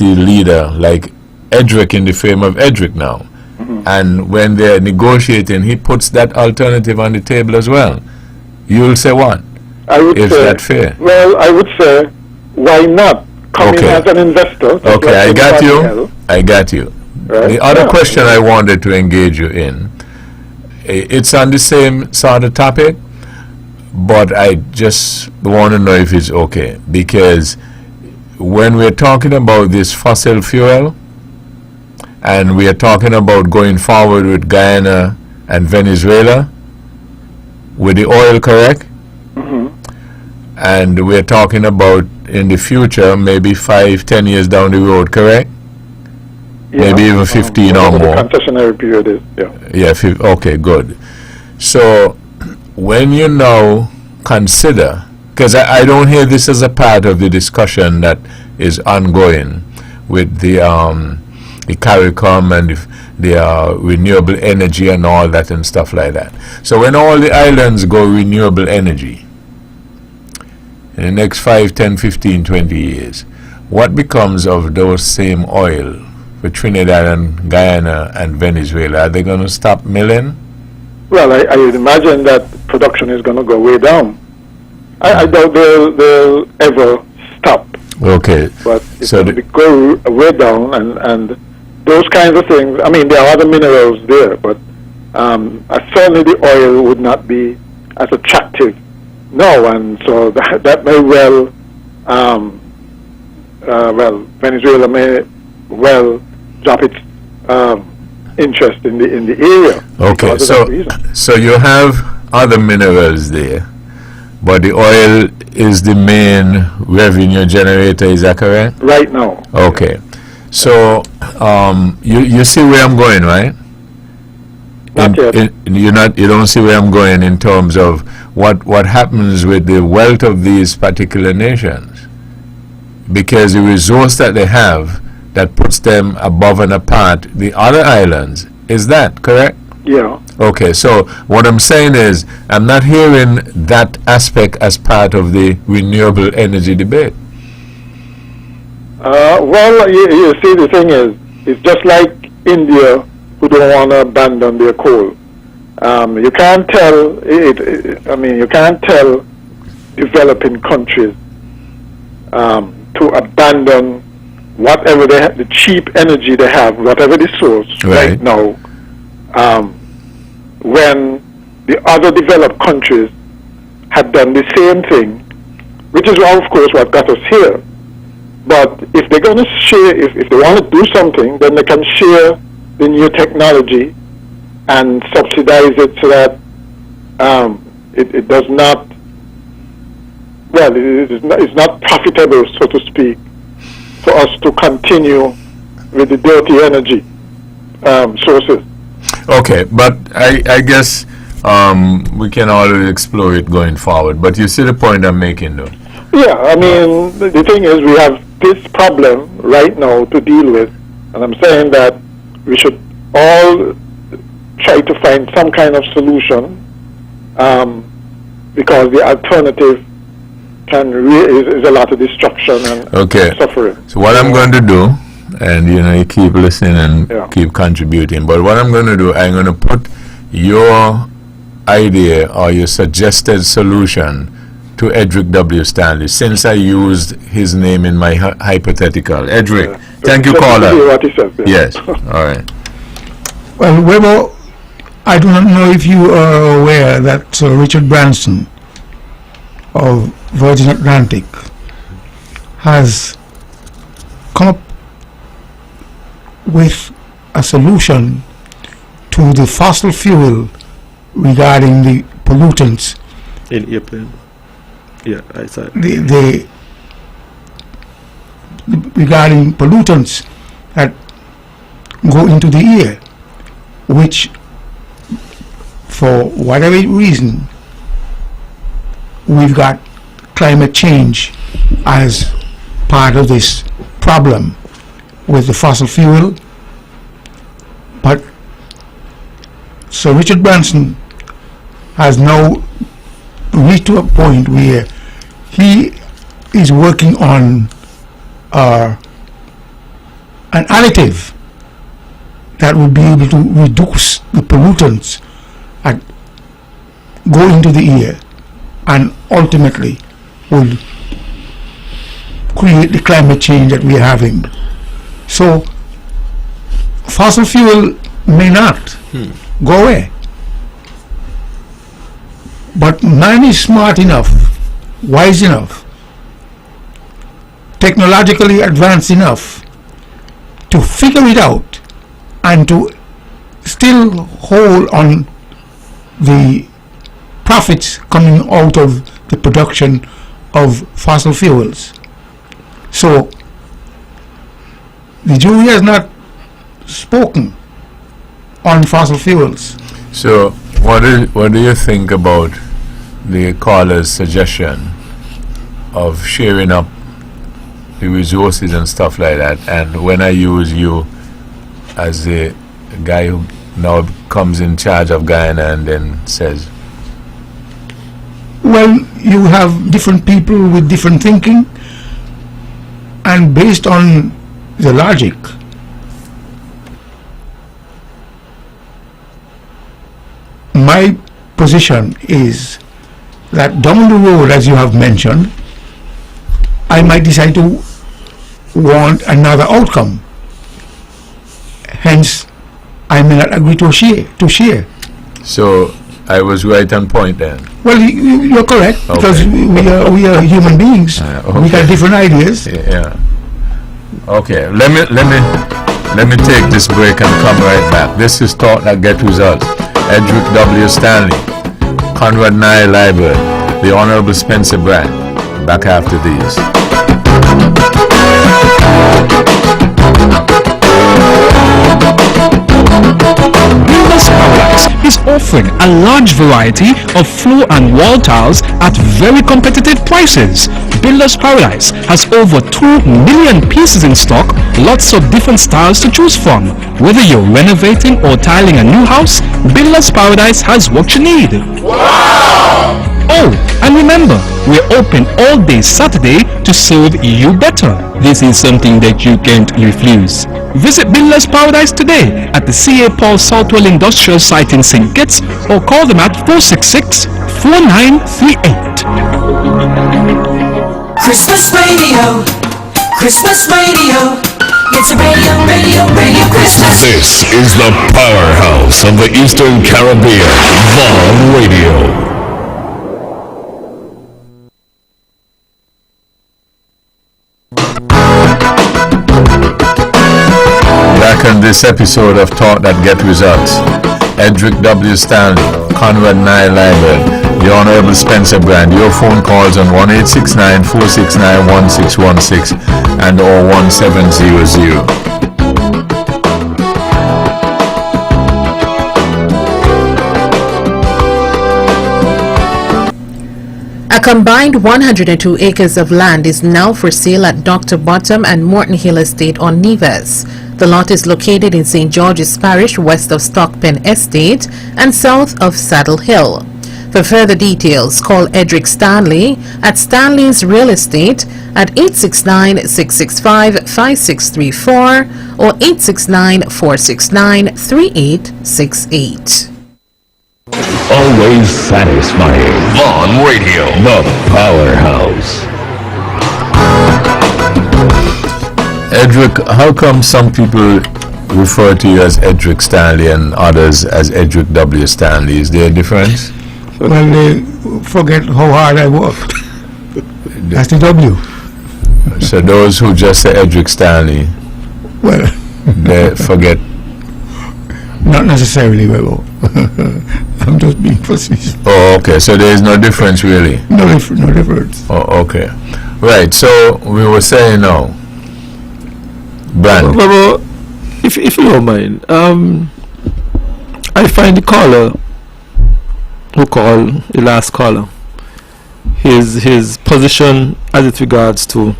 leader like Edric in the frame of Edric now, mm-hmm. and when they're negotiating, he puts that alternative on the table as well. You'll say what? I would Is say, that fair? Well, I would say, why not come in as an investor. Okay, I got you. Else. I got you. Right? The other Yeah. question I wanted to engage you in, it's on the same sort of topic, but I just want to know if it's okay, because when we're talking about this fossil fuel, and we are talking about going forward with Guyana and Venezuela, with the oil, correct? And we're talking about in the future, maybe 5-10 years down the road, correct? Yeah. Maybe even 15 or whatever more. the concessionary period is, yeah. Yeah, okay, good. So when you now consider, because I don't hear this as a part of the discussion that is ongoing with the CARICOM and the renewable energy and all that and stuff like that. So when all the islands go renewable energy in the next 5, 10, 15, 20 years, what becomes of those same oil for Trinidad and Guyana and Venezuela? Are they going to stop milling? Well, I would imagine that production is going to go way down. I doubt they'll ever stop. Okay. But it's So going to go way down, and those kinds of things. I mean, there are other minerals there, but certainly the oil would not be as attractive now, and so that may well, Venezuela may well drop its interest in the area. Okay, because of that reason. so you have other minerals there, but the oil is the main revenue generator, is that correct? Right now. Okay. So you see where I'm going, right? Not yet. You don't see where I'm going in terms of what happens with the wealth of these particular nations, because the resource that they have that puts them above and apart the other islands. Is that correct? Yeah. Okay, so what I'm saying is I'm not hearing that aspect as part of the renewable energy debate. Well, you see, the thing is, it's just like India, who don't want to abandon their coal. You can't tell you can't tell developing countries to abandon whatever they have, the cheap energy they have, whatever the source right now, when the other developed countries had done the same thing, which is, of course, what got us here. But if they're going to share, if they want to do something, then they can share the new technology and subsidize it so that it does not, well, it's not profitable, so to speak, for us to continue with the dirty energy sources. Okay, but I guess we can always explore it going forward. But you see the point I'm making, though. Yeah, I mean, the thing is, we have this problem right now to deal with, and I'm saying that we should all try to find some kind of solution, because the alternative is a lot of destruction and suffering. So what I'm going to do, and you keep listening and keep contributing, but what I'm going to do, I'm going to put your idea or your suggested solution to Edric W. Stanley, since I used his name in my hypothetical. Edric, thank you, caller. What he says, yes, all right. Well, WEBBO, I do not know if you are aware that Sir Richard Branson of Virgin Atlantic has come up with a solution to the fossil fuel regarding the pollutants. In April. Yeah, I saw it. Regarding pollutants that go into the air, which for whatever reason we've got climate change as part of this problem with the fossil fuel. But Sir Richard Branson has now reached to a point where he is working on an additive that will be able to reduce the pollutants that go into the air and ultimately will create the climate change that we're having. So fossil fuel may not go away. But man is smart enough, wise enough, technologically advanced enough to figure it out and to still hold on the profits coming out of the production of fossil fuels. So the jury has not spoken on fossil fuels. So what do you think about the caller's suggestion of sharing up the resources and stuff like that? And when I use you as the guy who now comes in charge of Guyana and then says, well, you have different people with different thinking, and based on the logic, my position is that down the road, as you have mentioned, I might decide to want another outcome. Hence, I may not agree to share. so I was right on point then. Well, you're correct, because we are human beings. We got different ideas. Yeah. Okay. Let me take this break and come right back. This is Talk That Get Results. Edric W. Stanley, Conrad Nye Library, the Honorable Spencer Brand. Back after these. Builders Paradise is offering a large variety of floor and wall tiles at very competitive prices. Builders Paradise has over 2 million pieces in stock, lots of different styles to choose from. Whether you're renovating or tiling a new house, Builders Paradise has what you need. Wow! Oh, and remember, we're open all day Saturday to serve you better. This is something that you can't refuse. Visit Builders Paradise today at the C.A. Paul Southwell Industrial Site in St. Kitts, or call them at 466-4938. Christmas radio, Christmas radio. It's a radio Christmas. This is the powerhouse of the Eastern Caribbean, Vaughn Radio. Back on this episode of Talk That Get Results, Edric W. Stanley, Conrad Nye Library, the Honorable Spencer Brand. Your phone calls on 1-869-469-1616 and or 1700. A combined 102 acres of land is now for sale at Dr. Bottom and Morton Hill Estate on Nevis. The lot is located in St. George's Parish, west of Stockpen Estate and south of Saddle Hill. For further details, call Edric Stanley at Stanley's Real Estate at 869-665-5634 or 869-469-3868. Always satisfying. Vaughn Radio, the powerhouse. Edric, how come some people refer to you as Edric Stanley and others as Edric W. Stanley? Is there a difference? Well, they forget how hard I worked. That's the W. So those who just say Edric Stanley, Well, they forget. not necessarily, WEBBO. I'm just being facetious. Oh, okay. So there is no difference really. No difference. Oh, okay. Right. So we were saying now, Brand. Well, if you don't mind, I find the caller who called, the last caller, his position as it regards to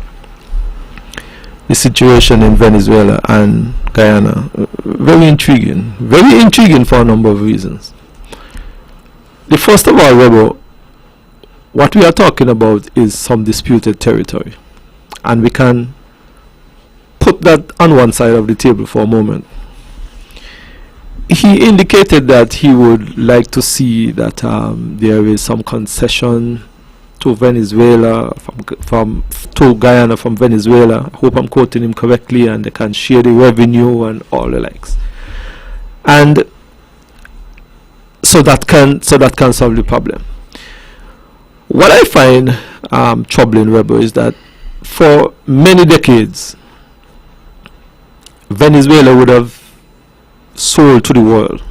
the situation in Venezuela and Guyana, very intriguing for a number of reasons. The first of all, WEBBO, what we are talking about is some disputed territory, and we can put that on one side of the table for a moment. He indicated that he would like to see that there is some concession to Venezuela, to Guyana from Venezuela. I hope I'm quoting him correctly, and they can share the revenue and all the likes. And so that can solve the problem. What I find troubling, WEBBO, is that for many decades, Venezuela would have sold to the world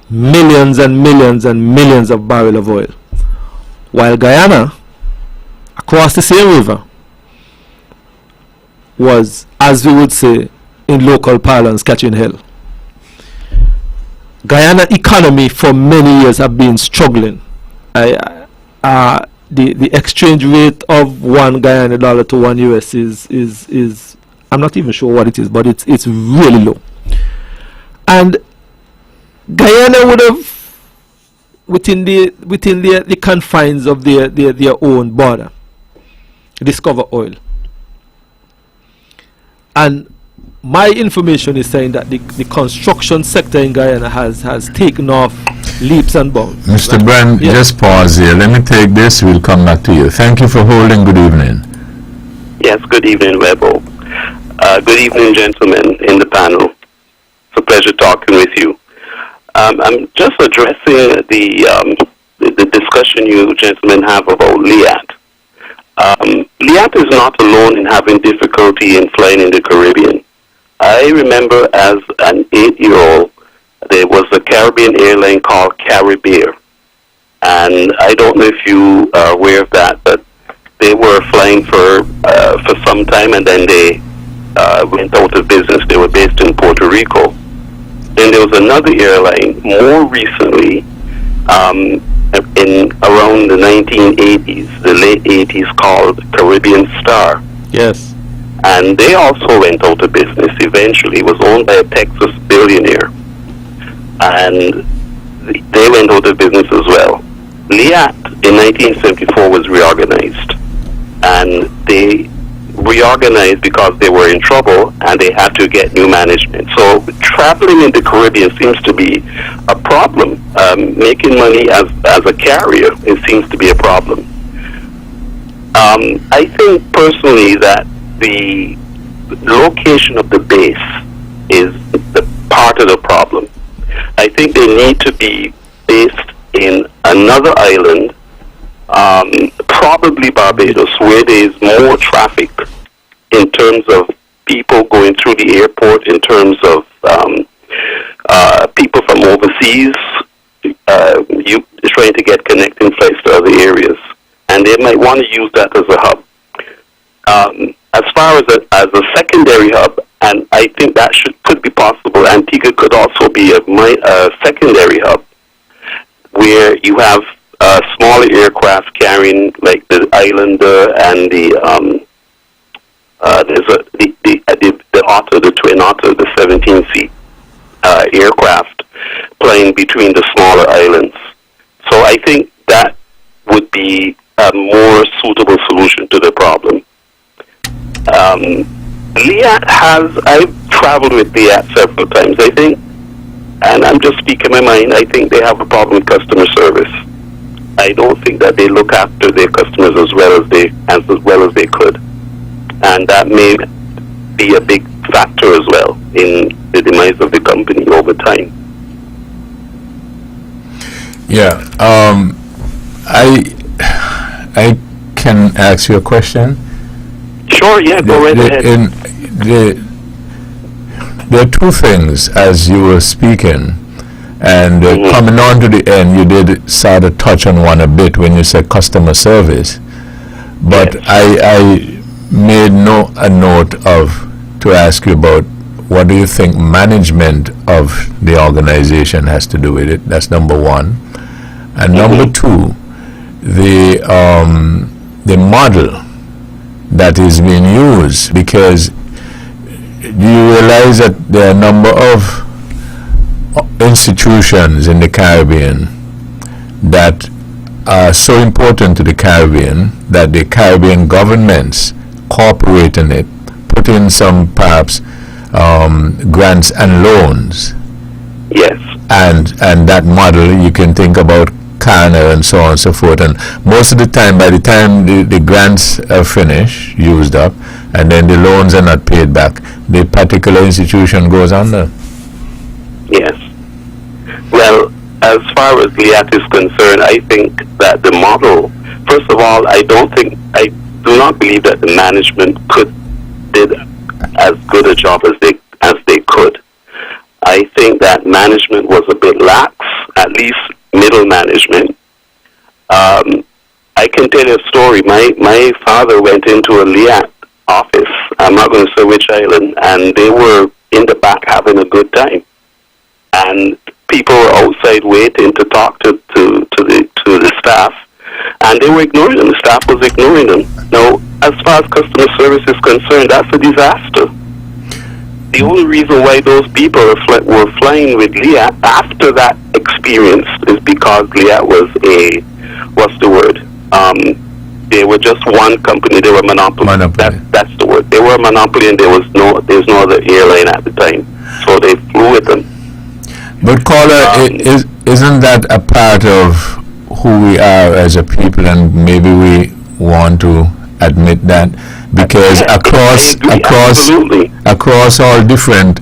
millions and millions and millions of barrels of oil, while Guyana, across the same river, was, as we would say in local parlance, catching hell. Guyana economy for many years have been struggling. The exchange rate of one Guyana dollar to one US is I'm not even sure what it is, but it's really low. And Guyana would have, within the confines of their own border, discover oil. And my information is saying that the construction sector in Guyana has taken off leaps and bounds. Mr. Brand, just pause here. Let me take this. We'll come back to you. Thank you for holding. Good evening. Yes, good evening, WEBBO. Good evening, gentlemen in the panel. It's a pleasure talking with you. I'm just addressing the discussion you gentlemen have about LIAT. LIAT is not alone in having difficulty in flying in the Caribbean. I remember as an 8-year-old, there was a Caribbean airline called Caribbear. And I don't know if you are aware of that, but they were flying for some time, and then they went out of business. They were based in Puerto Rico. Then there was another airline more recently, in around the 1980s, the late 80s, called Caribbean Star. Yes. And they also went out of business eventually. It was owned by a Texas billionaire. And they went out of business as well. LIAT in 1974 was reorganized. And they reorganized because they were in trouble and they had to get new management. So traveling in the Caribbean seems to be a problem. Making money as a carrier, it seems to be a problem. I think personally that the location of the base is the part of the problem. I think they need to be based in another island, probably Barbados, where there is more traffic in terms of people going through the airport, in terms of people from overseas trying to get connecting flights to other areas. And they might want to use that as a hub. As far as a secondary hub, and I think that could be possible, Antigua could also be a secondary hub where you have smaller aircraft carrying like the Islander and the Otter, the Twin Otter, the 17-seat aircraft playing between the smaller islands. So I think that would be a more suitable solution to the problem. LIAT I've traveled with LIAT several times, I think, and I'm just speaking my mind, I think they have a problem with customer service. I don't think that they look after their customers as well as they could. And that may be a big factor as well in the demise of the company over time. Yeah, I can ask you a question. Sure, yeah, go right ahead. There are two things as you were speaking, and coming on to the end, you did sort of touch on one a bit when you said customer service. But yes. I made a note to ask you about what do you think management of the organization has to do with it. That's number one. And number two, the model that is being used, because do you realize that there are a number of institutions in the Caribbean that are so important to the Caribbean that the Caribbean governments cooperate in it, put in some perhaps grants and loans. Yes. And that model, you can think about Canada and so on and so forth. And most of the time, by the time the grants are finished, used up, and then the loans are not paid back, the particular institution goes under. Yes. Well, as far as LIAT is concerned, I think that the model, first of all, I do not believe that the management did as good a job as they could. I think that management was a bit lax, at least middle management. I can tell you a story. My father went into a LIAT office, I'm not going to say which island, and they were in the back having a good time. And people were outside waiting to talk to the staff, and they were ignoring them. The staff was ignoring them. Now, as far as customer service is concerned, that's a disaster. The only reason why those people were flying with LIAT after that experience is because LIAT was they were just one company. They were monopoly. That's the word. They were a monopoly, and there's no other airline at the time, so they flew with them. But caller, isn't that a part of who we are as a people, and maybe we want to admit that? Because across all different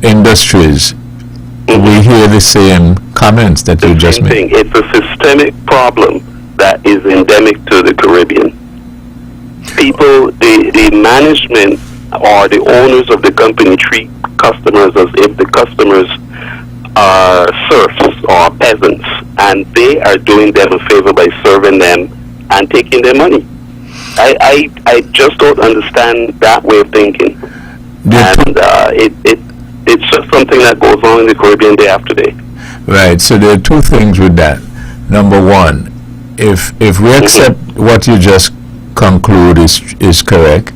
industries, we hear the same comments that you just made. It's a systemic problem that is endemic to the Caribbean. People, the management or the owners of the company treat customers as if the customers are serfs or peasants, and they are doing them a favor by serving them and taking their money. I just don't understand that way of thinking, and it's just something that goes on in the Caribbean day after day. Right. So there are two things with that. Number one, if we accept what you just conclude is correct,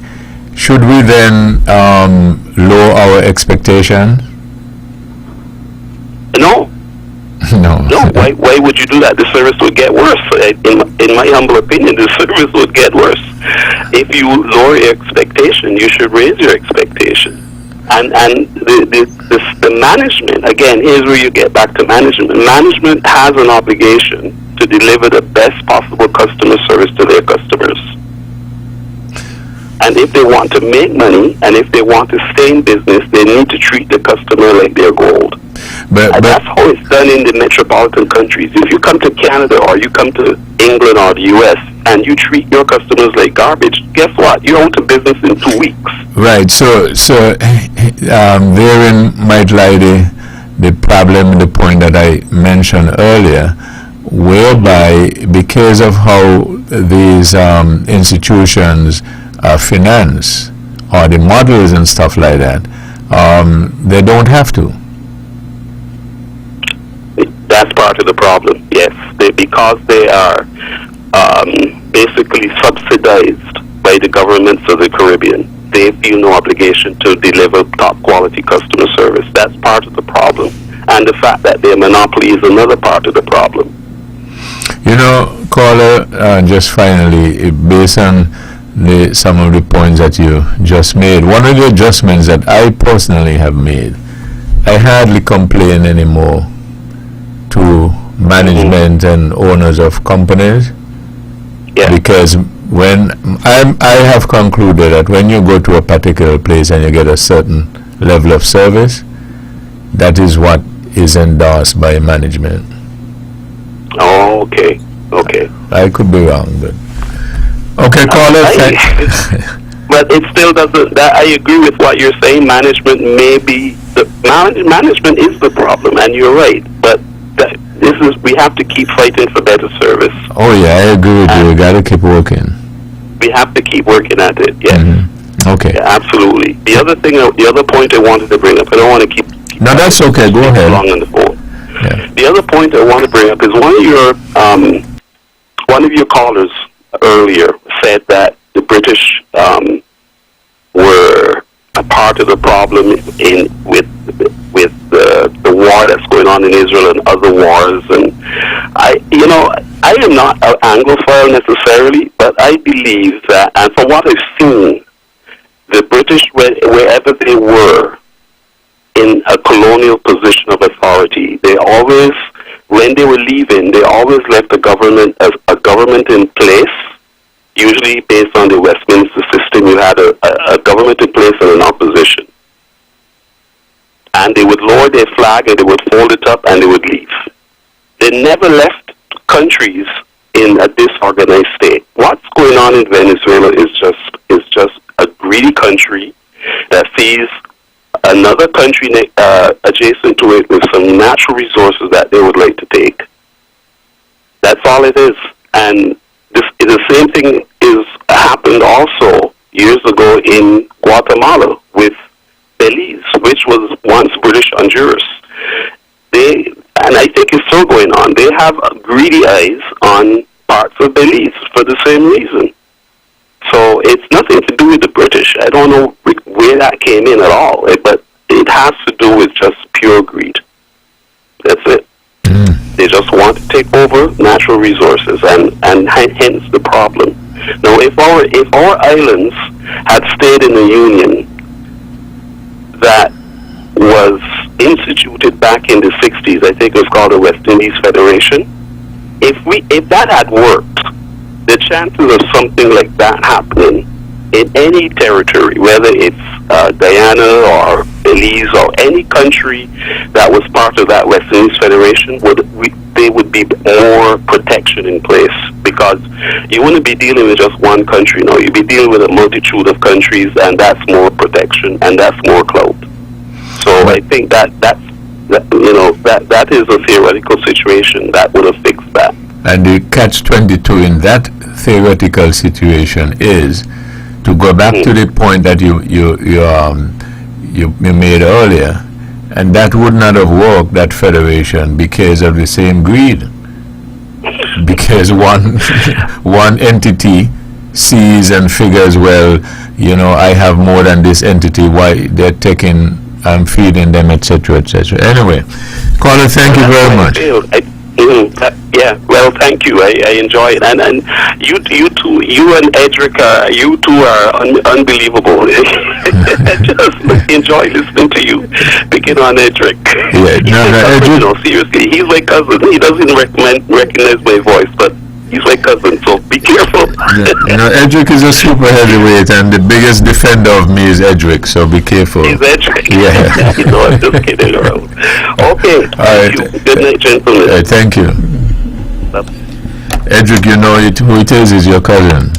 should we then lower our expectation? No. No. Why would you do that? The service would get worse. In my humble opinion, the service would get worse. If you lower your expectation, you should raise your expectation. And the management, again, here's where you get back to management. Management has an obligation to deliver the best possible customer service to their customers. And if they want to make money, and if they want to stay in business, they need to treat the customer like they're gold. But that's how it's done in the metropolitan countries. If you come to Canada or you come to England or the U.S. and you treat your customers like garbage, guess what? You're out of business in 2 weeks. Right. So therein might lie the problem, the point that I mentioned earlier, whereby because of how these institutions are financed, or the models and stuff like that, they don't have to. That's part of the problem, yes. Because they are basically subsidized by the governments of the Caribbean, they feel no obligation to deliver top quality customer service. That's part of the problem. And the fact that they're monopoly is another part of the problem. You know, caller, just finally, based on some of the points that you just made, one of the adjustments that I personally have made, I hardly complain anymore to management and owners of companies, because when I have concluded that when you go to a particular place and you get a certain level of service, that is what is endorsed by management. Oh, okay. I could be wrong, but okay, caller. But it still doesn't. I agree with what you're saying. Management may be management is the problem, and you're right. But we have to keep fighting for better service. Oh yeah, I agree with you. We got to keep working. We have to keep working at it. Yes. Mm-hmm. Okay. Yeah, absolutely. The other point I wanted to bring up. I don't want to keep. No, that's okay. Go ahead. Long on the phone. Yeah. The other point I want to bring up is one of your callers earlier said that the British were a part of the problem with the war that's going on in Israel and other wars. And I am not an Anglophile necessarily, but I believe that, and from what I've seen, the British, wherever they were in a colonial position of authority, they always when they were leaving, they always left a government in place. Usually based on the Westminster system, you had a government in place and an opposition. And they would lower their flag and they would fold it up and they would leave. They never left countries in a disorganized state. What's going on in Venezuela is just a greedy country that sees another country adjacent to it with some natural resources that they would like to take. That's all it is. And the same thing happened also years ago in Guatemala with Belize, which was once British Honduras. And I think it's still going on. They have greedy eyes on parts of Belize for the same reason. So it's nothing to do with the British. I don't know where that came in at all, but it has to do with just pure greed. That's it. They just want to take over natural resources, and hence the problem. Now, if our islands had stayed in the Union that was instituted back in the 60s, I think it was called the West Indies Federation, if that had worked, the chances of something like that happening in any territory, whether it's Guyana or Belize or any country that was part of that West Indies Federation, there would be more protection in place, because you wouldn't be dealing with just one country. No, you'd be dealing with a multitude of countries, and that's more protection and that's more clout. So I think that is a theoretical situation that would have fixed that. And the catch-22 in that theoretical situation is to go back to the point that you made earlier, and that would not have worked, that federation, because of the same greed. Because one entity sees and figures, well, I have more than this entity, why they're taking, I'm feeding them, etc., etc. Anyway, caller, thank you very much. Yeah, well, thank you. I enjoy it, and you two, you and Edric, you two are unbelievable. I just enjoy listening to you picking on Edric. Yeah, Edric. Seriously, he's my cousin. He doesn't recognize my voice, but he's my cousin, so be careful. Edric is a super heavyweight, and the biggest defender of me is Edric, so be careful. He's Edric. Yeah. I'm just kidding around. Okay, thank you. Good night, gentlemen. Thank you. Edric, who it is your cousin.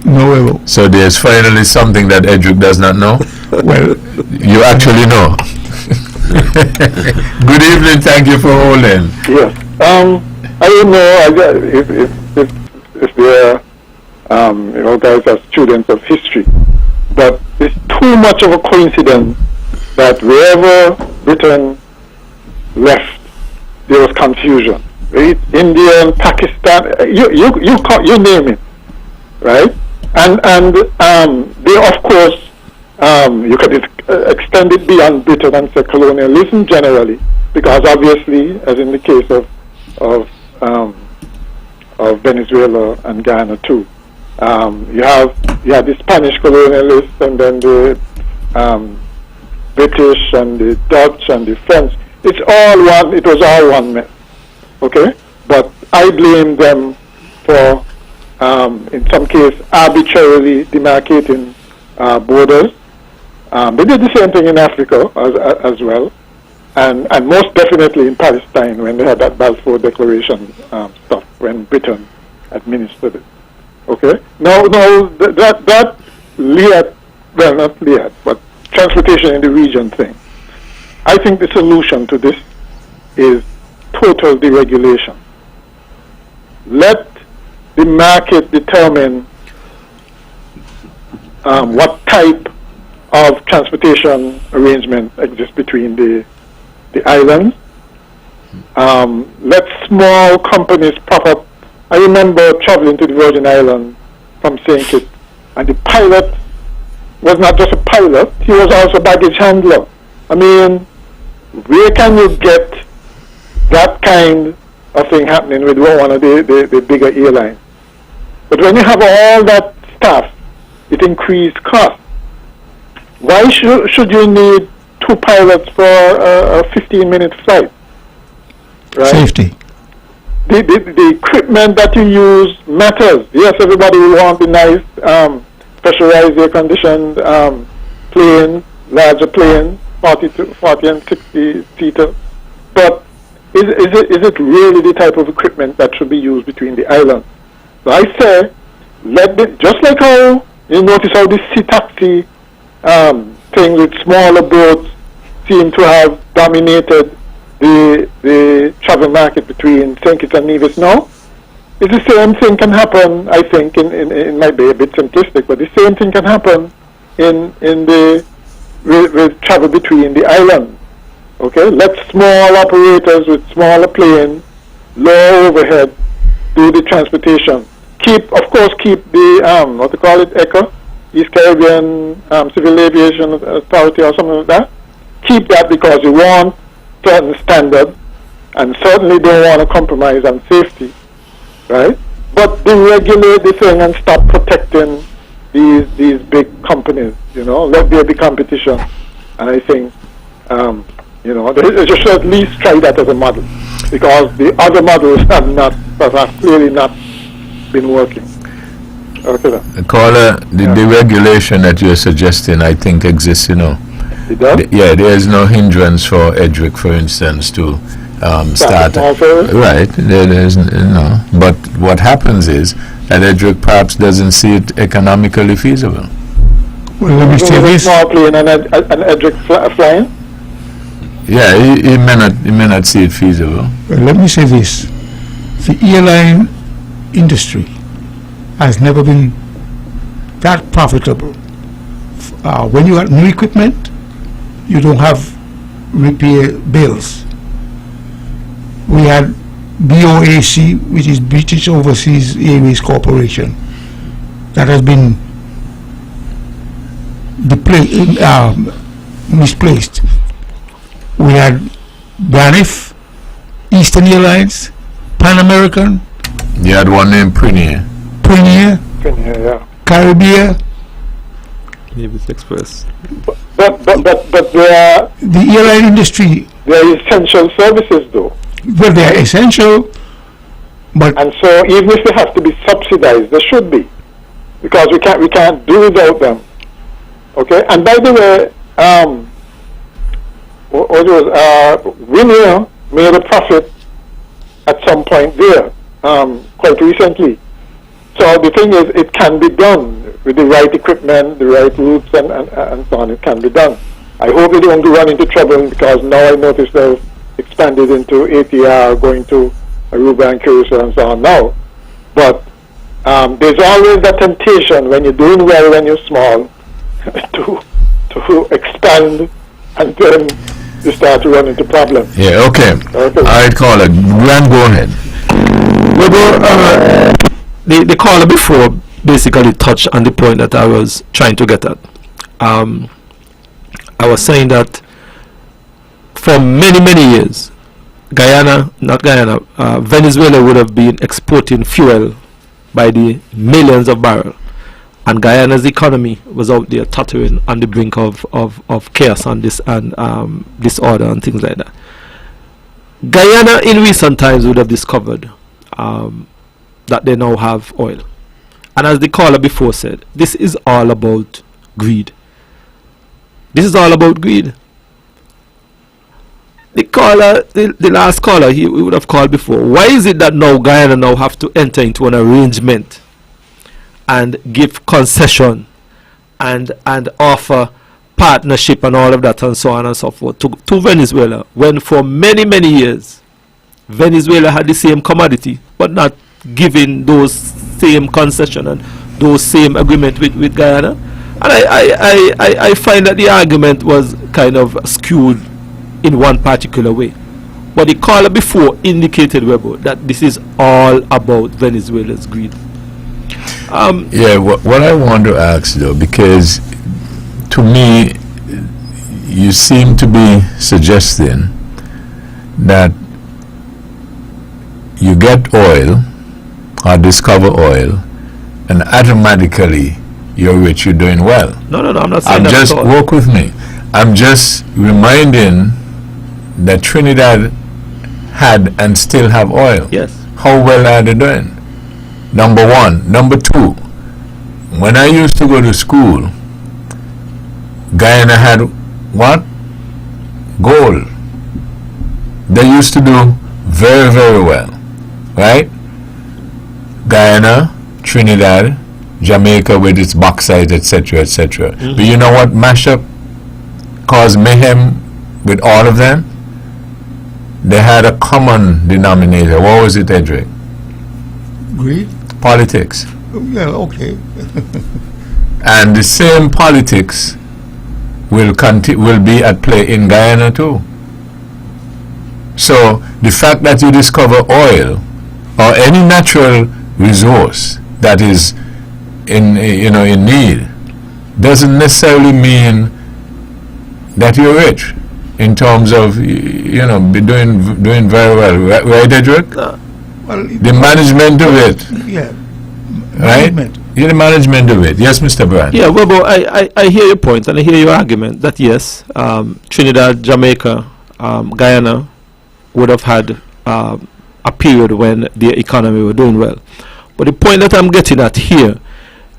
No, WEBBO. So there's finally something that Edric does not know? Well, you actually know. Good evening, thank you for holding. Yes. I don't know if they're guys are students of history, but it's too much of a coincidence that wherever Britain left, there was confusion. Right? India, Pakistan, you name it, right? And they, of course, you could extend it beyond Britain and say colonialism generally, because obviously, as in the case of Venezuela and Guyana too, you have the Spanish colonialists, and then the British and the Dutch and the French. It was all one mess. Okay, but I blame them for, in some case, arbitrarily demarcating borders. They did the same thing in Africa as well, and most definitely in Palestine when they had that Balfour Declaration stuff, when Britain administered it. Okay, now that LIAT, well, not LIAT, but transportation in the region thing. I think the solution to this is total deregulation. Let the market determine what type of transportation arrangement exists between the islands. Let small companies pop up. I remember traveling to the Virgin Islands from St. Kitts, and the pilot was not just a pilot, he was also a baggage handler. I mean, where can you get that kind of thing happening with one of the bigger airlines? But when you have all that stuff, it increased cost. Why should you need two pilots for a 15-minute flight? right? Safety. The equipment that you use matters. Yes, everybody will want the nice pressurized air-conditioned planes, larger planes, 40 and 60 seater. But is it really the type of equipment that should be used between the islands? So I say, just like how you notice how the sea taxi thing with smaller boats seem to have dominated the travel market between St. Kitts and Nevis now. It's the same thing can happen, I think, it might be a bit simplistic, but the same thing can happen with travel between the islands. Okay, let small operators with smaller planes, low overhead, do the transportation. Keep the what they call it, ECA, East Caribbean Civil Aviation Authority or something like that. Keep that because you want certain standards and certainly don't want to compromise on safety, right? But deregulate the thing and stop protecting these big companies. Let there be competition, and I think they should at least try that as a model, because the other models have clearly not been working. Okay. Caller, the deregulation that you're suggesting, I think exists. It does? There is no hindrance for Edric, for instance, to start. Right. There is no. But what happens is that Edric perhaps doesn't see it economically feasible. Well, let me say this. Small plane and Edric flying? Yeah, he may not see it feasible. Well, let me say this. The airline industry has never been that profitable. When you have new equipment, you don't have repair bills. We had BOAC, which is British Overseas Airways Corporation, that has been misplaced. We had Braniff, Eastern Airlines, Pan American. You had one named Premier, Yeah. Caribbean. Nevis Express. But the airline industry. They are essential services, though. Well, they are essential, but and so even if they have to be subsidized, they should be, because we can't do without them. Okay. And by the way, Winner made a profit at some point there, quite recently. So the thing is, it can be done with the right equipment, the right routes, and so on. It can be done. I hope they don't run into trouble, because now I notice they've expanded into ATR, going to Aruba and Curacao and so on now. But there's always that temptation when you're doing well when you're small to expand, and then you start to run into problems. Yeah, okay. All right, caller. Graham, go ahead. The caller before basically touched on the point that I was trying to get at. I was saying that for many years, Venezuela would have been exporting fuel by the millions of barrels, and Guyana's economy was out there tottering on the brink of chaos and disorder and things like that. Guyana in recent times would have discovered that they now have oil. And as the caller before said, this is all about greed. This is all about greed. The caller, the last caller, he would have called before. Why is it that now Guyana now have to enter into an arrangement and give concession and offer partnership and all of that and so on and so forth to Venezuela, when for many years Venezuela had the same commodity but not giving those same concession and those same agreement with Guyana? And I find that the argument was kind of skewed in one particular way. But the caller before indicated, WEBBO, that this is all about Venezuela's greed. What I want to ask though, because to me you seem to be suggesting that you get oil or discover oil and automatically you're rich, you're doing well. No, I'm not saying that just at all. work with me. I'm just reminding that Trinidad had and still have oil. Yes. How well are they doing? Number one. Number two, when I used to go to school, Guyana had what? Gold. They used to do very, very well, right? Guyana, Trinidad, Jamaica with its bauxite, etc., etc. But you know what mashup caused mayhem with all of them? They had a common denominator. What was it, Edric? Greed? Politics. Yeah, okay. And the same politics will be at play in Guyana too. So the fact that you discover oil or any natural resource that is in need doesn't necessarily mean that you're rich in terms of be doing very well, right, Edric? Well, The management of it, yeah. right? Management. Yeah, the management of it. Yes, Mr. Brand. Yeah, WEBBO, I hear your point and I hear your argument that yes, Trinidad, Jamaica, Guyana would have had a period when their economy were doing well. But the point that I'm getting at here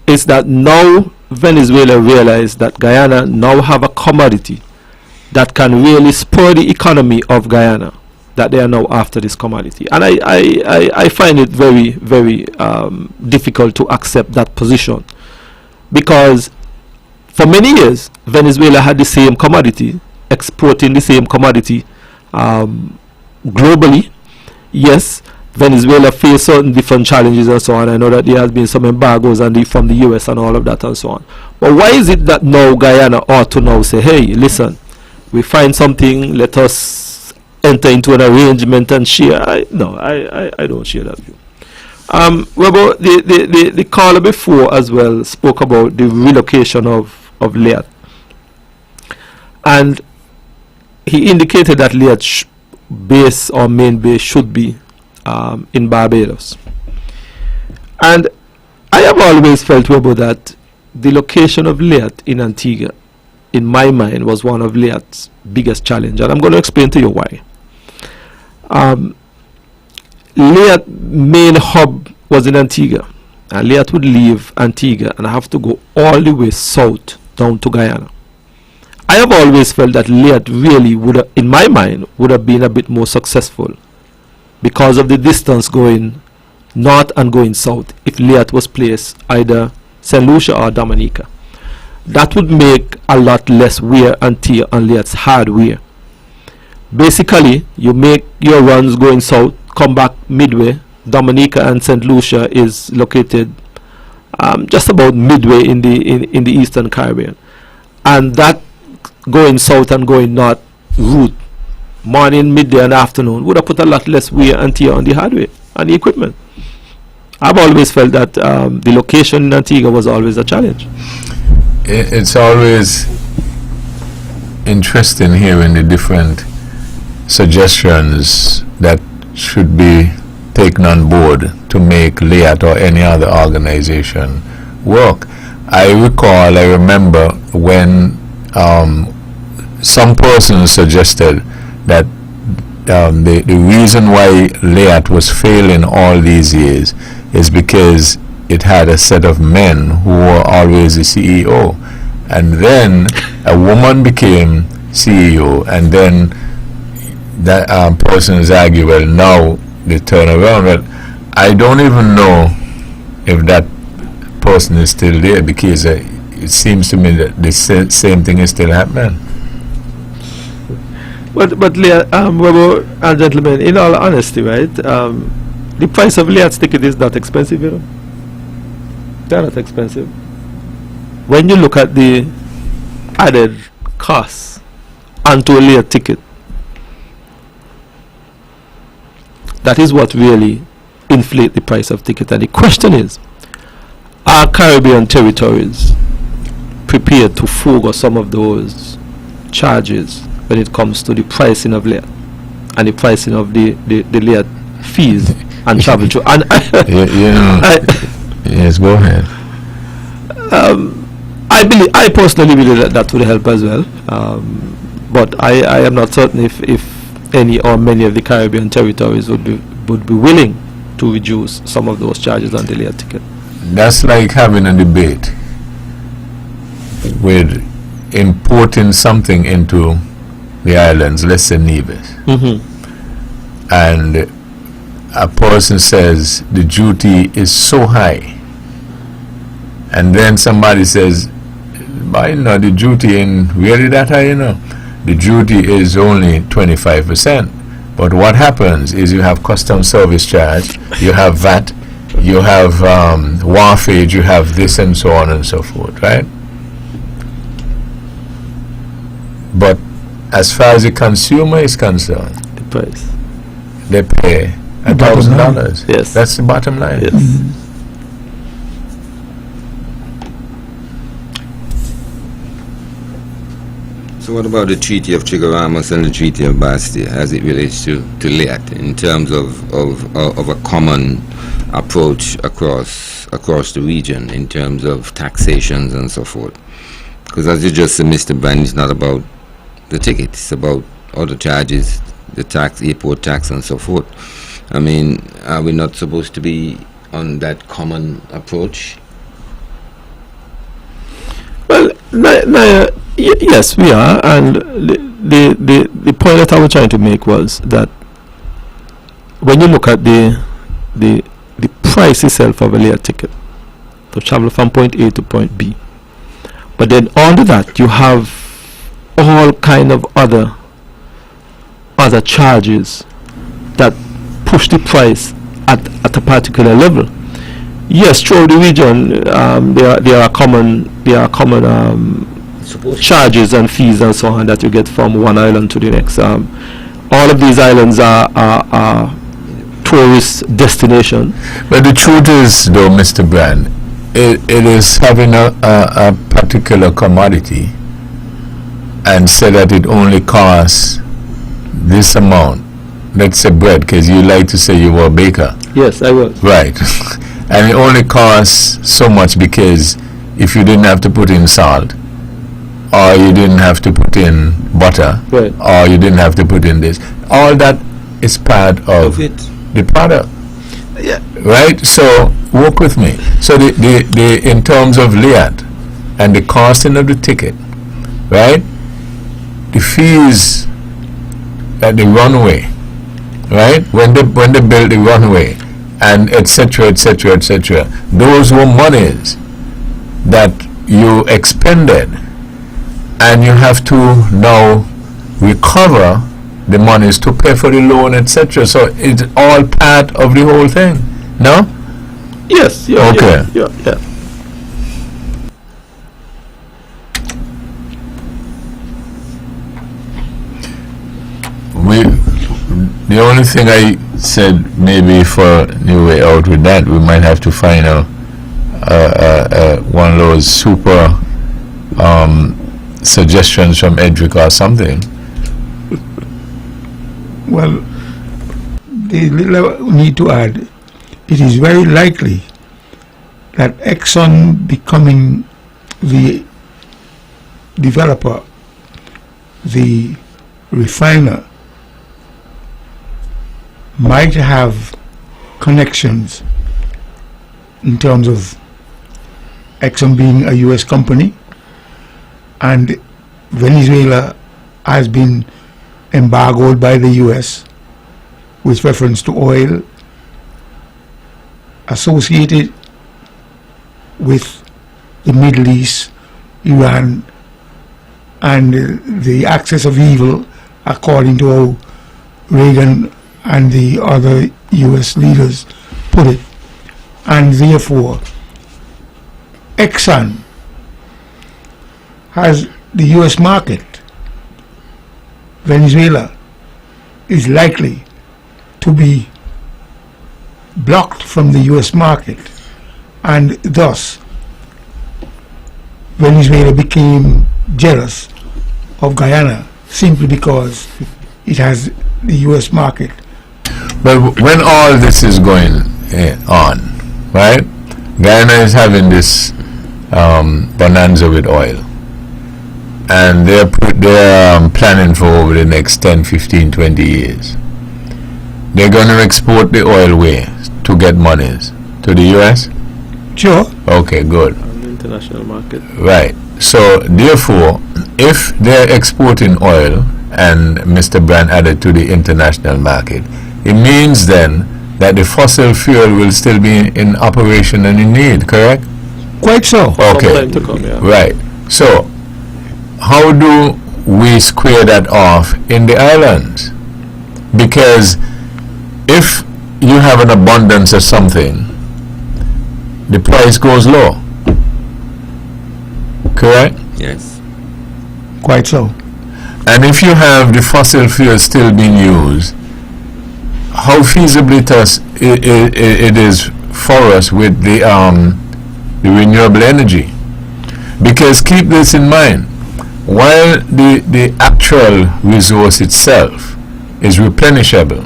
is that now Venezuela realized that Guyana now have a commodity that can really spur the economy of Guyana, that they are now after this commodity. And I find it very, very difficult to accept that position, because for many years Venezuela had the same commodity, exporting the same commodity globally. Yes, Venezuela faced certain different challenges and so on. I know that there has been some embargoes from the US and all of that and so on. But why is it that now Guyana ought to now say, hey, listen, we find something, let us enter into an arrangement and share? I don't share that view. WEBBO, the caller before as well spoke about the relocation of Liat. And he indicated that Liat base or main base should be in Barbados. And I have always felt, WEBBO, that the location of Liat in Antigua, in my mind, was one of Liat's biggest challenge, and I'm going to explain to you why. Liat main hub was in Antigua, and Liat would leave Antigua and have to go all the way south down to Guyana. I have always felt that Liat really would have, in my mind, would have been a bit more successful because of the distance going north and going south if Liat was placed either St. Lucia or Dominica. That would make a lot less wear and tear on Liat's hardware. Basically, you make your runs going south, come back midway. Dominica and St. Lucia is located just about midway in the Eastern Caribbean, and that going south and going north route, morning, midday, and afternoon, would have put a lot less wear and tear on the hardware and the equipment. I've always felt that the location in Antigua was always a challenge. It's always interesting hearing the different suggestions that should be taken on board to make LIAT or any other organization work. I remember when some person suggested that the reason why LIAT was failing all these years is because it had a set of men who were always the CEO, and then a woman became CEO, and then that person is arguing, well, now they turn around. Well, I don't even know if that person is still there, because it seems to me that the same thing is still happening. But Leah, WEBBO and gentlemen, in all honesty, right, the price of Liat's ticket is not expensive, you know. They're not expensive. When you look at the added costs onto a Liat ticket, that is what really inflate the price of ticket. And the question is, are Caribbean territories prepared to forego some of those charges when it comes to the pricing of Liat and the pricing of the Liat fees and travel to? And yes, go ahead. I personally believe that would help as well. But I am not certain if any or many of the Caribbean territories would be willing to reduce some of those charges on the layer ticket. That's like having a debate with importing something into the islands, let's say Nevis, and a person says the duty is so high, and then somebody says, "But you know, the duty in really that high, you know, the duty is only 25%. But what happens is you have customs service charge, you have VAT, you have wharfage, you have this and so on and so forth, right? But as far as the consumer is concerned, The price. they pay $1,000. Yes. That's the bottom line. Yes. So what about the Treaty of Chigaramos and the Treaty of Bastia as it relates to LEAT in terms of a common approach across the region in terms of taxations and so forth? Because as you just said, Mr. Brand, it's not about the ticket, it's about other charges, the tax, airport tax and so forth. I mean, are we not supposed to be on that common approach? Well, yes, we are, and the point that I was trying to make was that when you look at the price itself of a layer ticket to travel from point A to point B, but then under that you have all kind of other charges that push the price at a particular level. Yes, throughout the region, there are common charges and fees and so on that you get from one island to the next. All of these islands are tourist destination. But the truth is, though, Mr. Brand, it is having a particular commodity and say that it only costs this amount. Let's say bread, because you like to say you were a baker. Yes, I was. Right. And it only costs so much because if you didn't have to put in salt, or you didn't have to put in butter, right, or you didn't have to put in this, all that is part of the product. Yeah. Right? So work with me. So the in terms of LEAT and the costing of the ticket, right? The fees at the runway, right? When they built the runway, and etc., those were monies that you expended, and you have to now recover the monies to pay for the loan, etc. So it's all part of the whole thing, no? Yes. Yeah, okay. Yeah. The only thing I said, maybe for new way out with that, we might have to find one of those super suggestions from Edric or something. Well, the little I need to add, it is very likely that Exxon becoming the developer, the refiner, might have connections in terms of Exxon being a U.S. company, and Venezuela has been embargoed by the U.S. with reference to oil associated with the Middle East, Iran, and the axis of evil, according to how Reagan and the other U.S. leaders put it. And therefore, Exxon has the U.S. market. Venezuela is likely to be blocked from the U.S. market, and thus Venezuela became jealous of Guyana simply because it has the U.S. market. But when all this is going on, right, Guyana is having this bonanza with oil. and they're planning for over the next 10, 15, 20 years. They're going to export the oil where to get monies? To the U.S.? Sure. Okay, good. On the international market. Right. So, therefore, if they're exporting oil, and Mr. Brand added to the international market, it means then that the fossil fuel will still be in operation and in need, correct? Quite so. Okay. Some time to come, yeah. Right. So, how do we square that off in the islands? Because if you have an abundance of something, the price goes low. Correct? Yes. Quite so. And if you have the fossil fuel still being used, how feasible it is for us with the renewable energy? Because keep this in mind, while the actual resource itself is replenishable,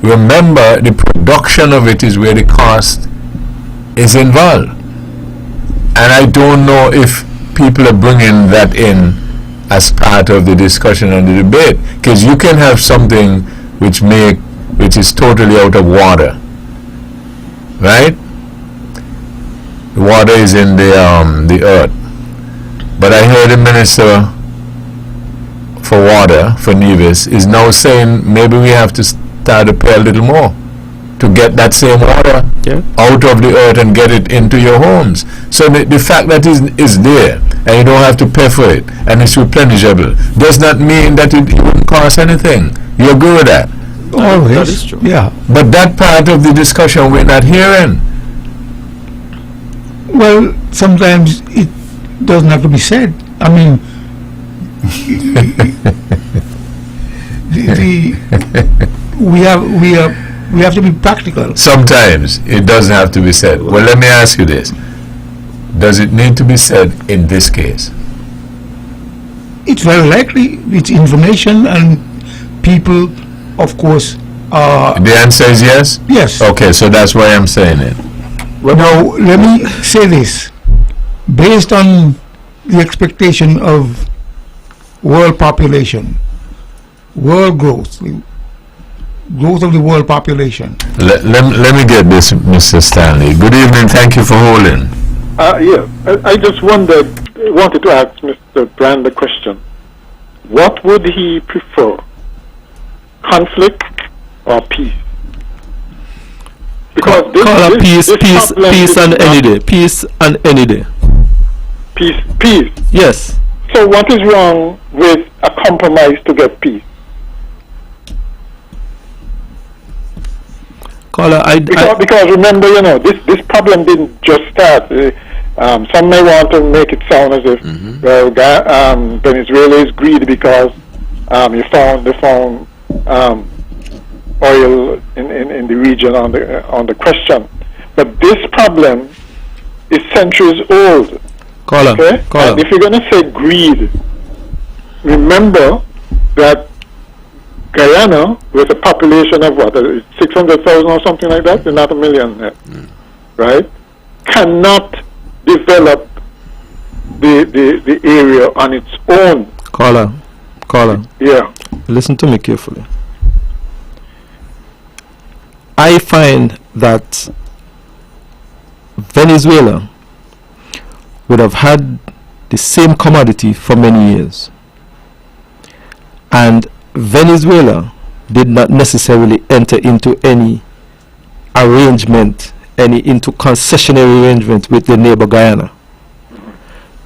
remember the production of it is where the cost is involved. And I don't know if people are bringing that in as part of the discussion and the debate, because you can have something which is totally out of water, right? The water is in the earth, but I heard the minister for water for Nevis is now saying maybe we have to start to pay a little more to get that same water out of the earth and get it into your homes. So the fact that it is there and you don't have to pay for it and it's replenishable does not mean that it wouldn't cost anything. You agree with that? Always. That is true. Yeah. But that part of the discussion we're not hearing. Well, sometimes it doesn't have to be said. I mean, we have to be practical. Sometimes it doesn't have to be said. Well, let me ask you this. Does it need to be said in this case? It's very likely. It's information, and people, of course, The answer is yes? yes. Okay, so that's why I'm saying it. Now, let me say this. Based on the expectation of world population, world growth, growth of the world population. Let me get this, Mr. Stanley. Good evening. Thank you for holding. I just wanted to ask Mr. Brand the question. What would he prefer? Conflict or peace? Because peace and any day. Peace and any day. Peace. Yes. So what is wrong with a compromise to get peace? Caller, because remember, this problem didn't just start. Some may want to make it sound as if Venezuela is greedy because they found oil in the region on the question. But this problem is centuries old. Caller. And if you're going to say greed, remember that Guyana, with a population of 600,000 or something like that, not 1 million, right, cannot develop the area on its own. Caller. Yeah. Listen to me carefully. I find that Venezuela would have had the same commodity for many years, and Venezuela did not necessarily enter into any arrangement, into concessionary arrangement with the neighbor Guyana.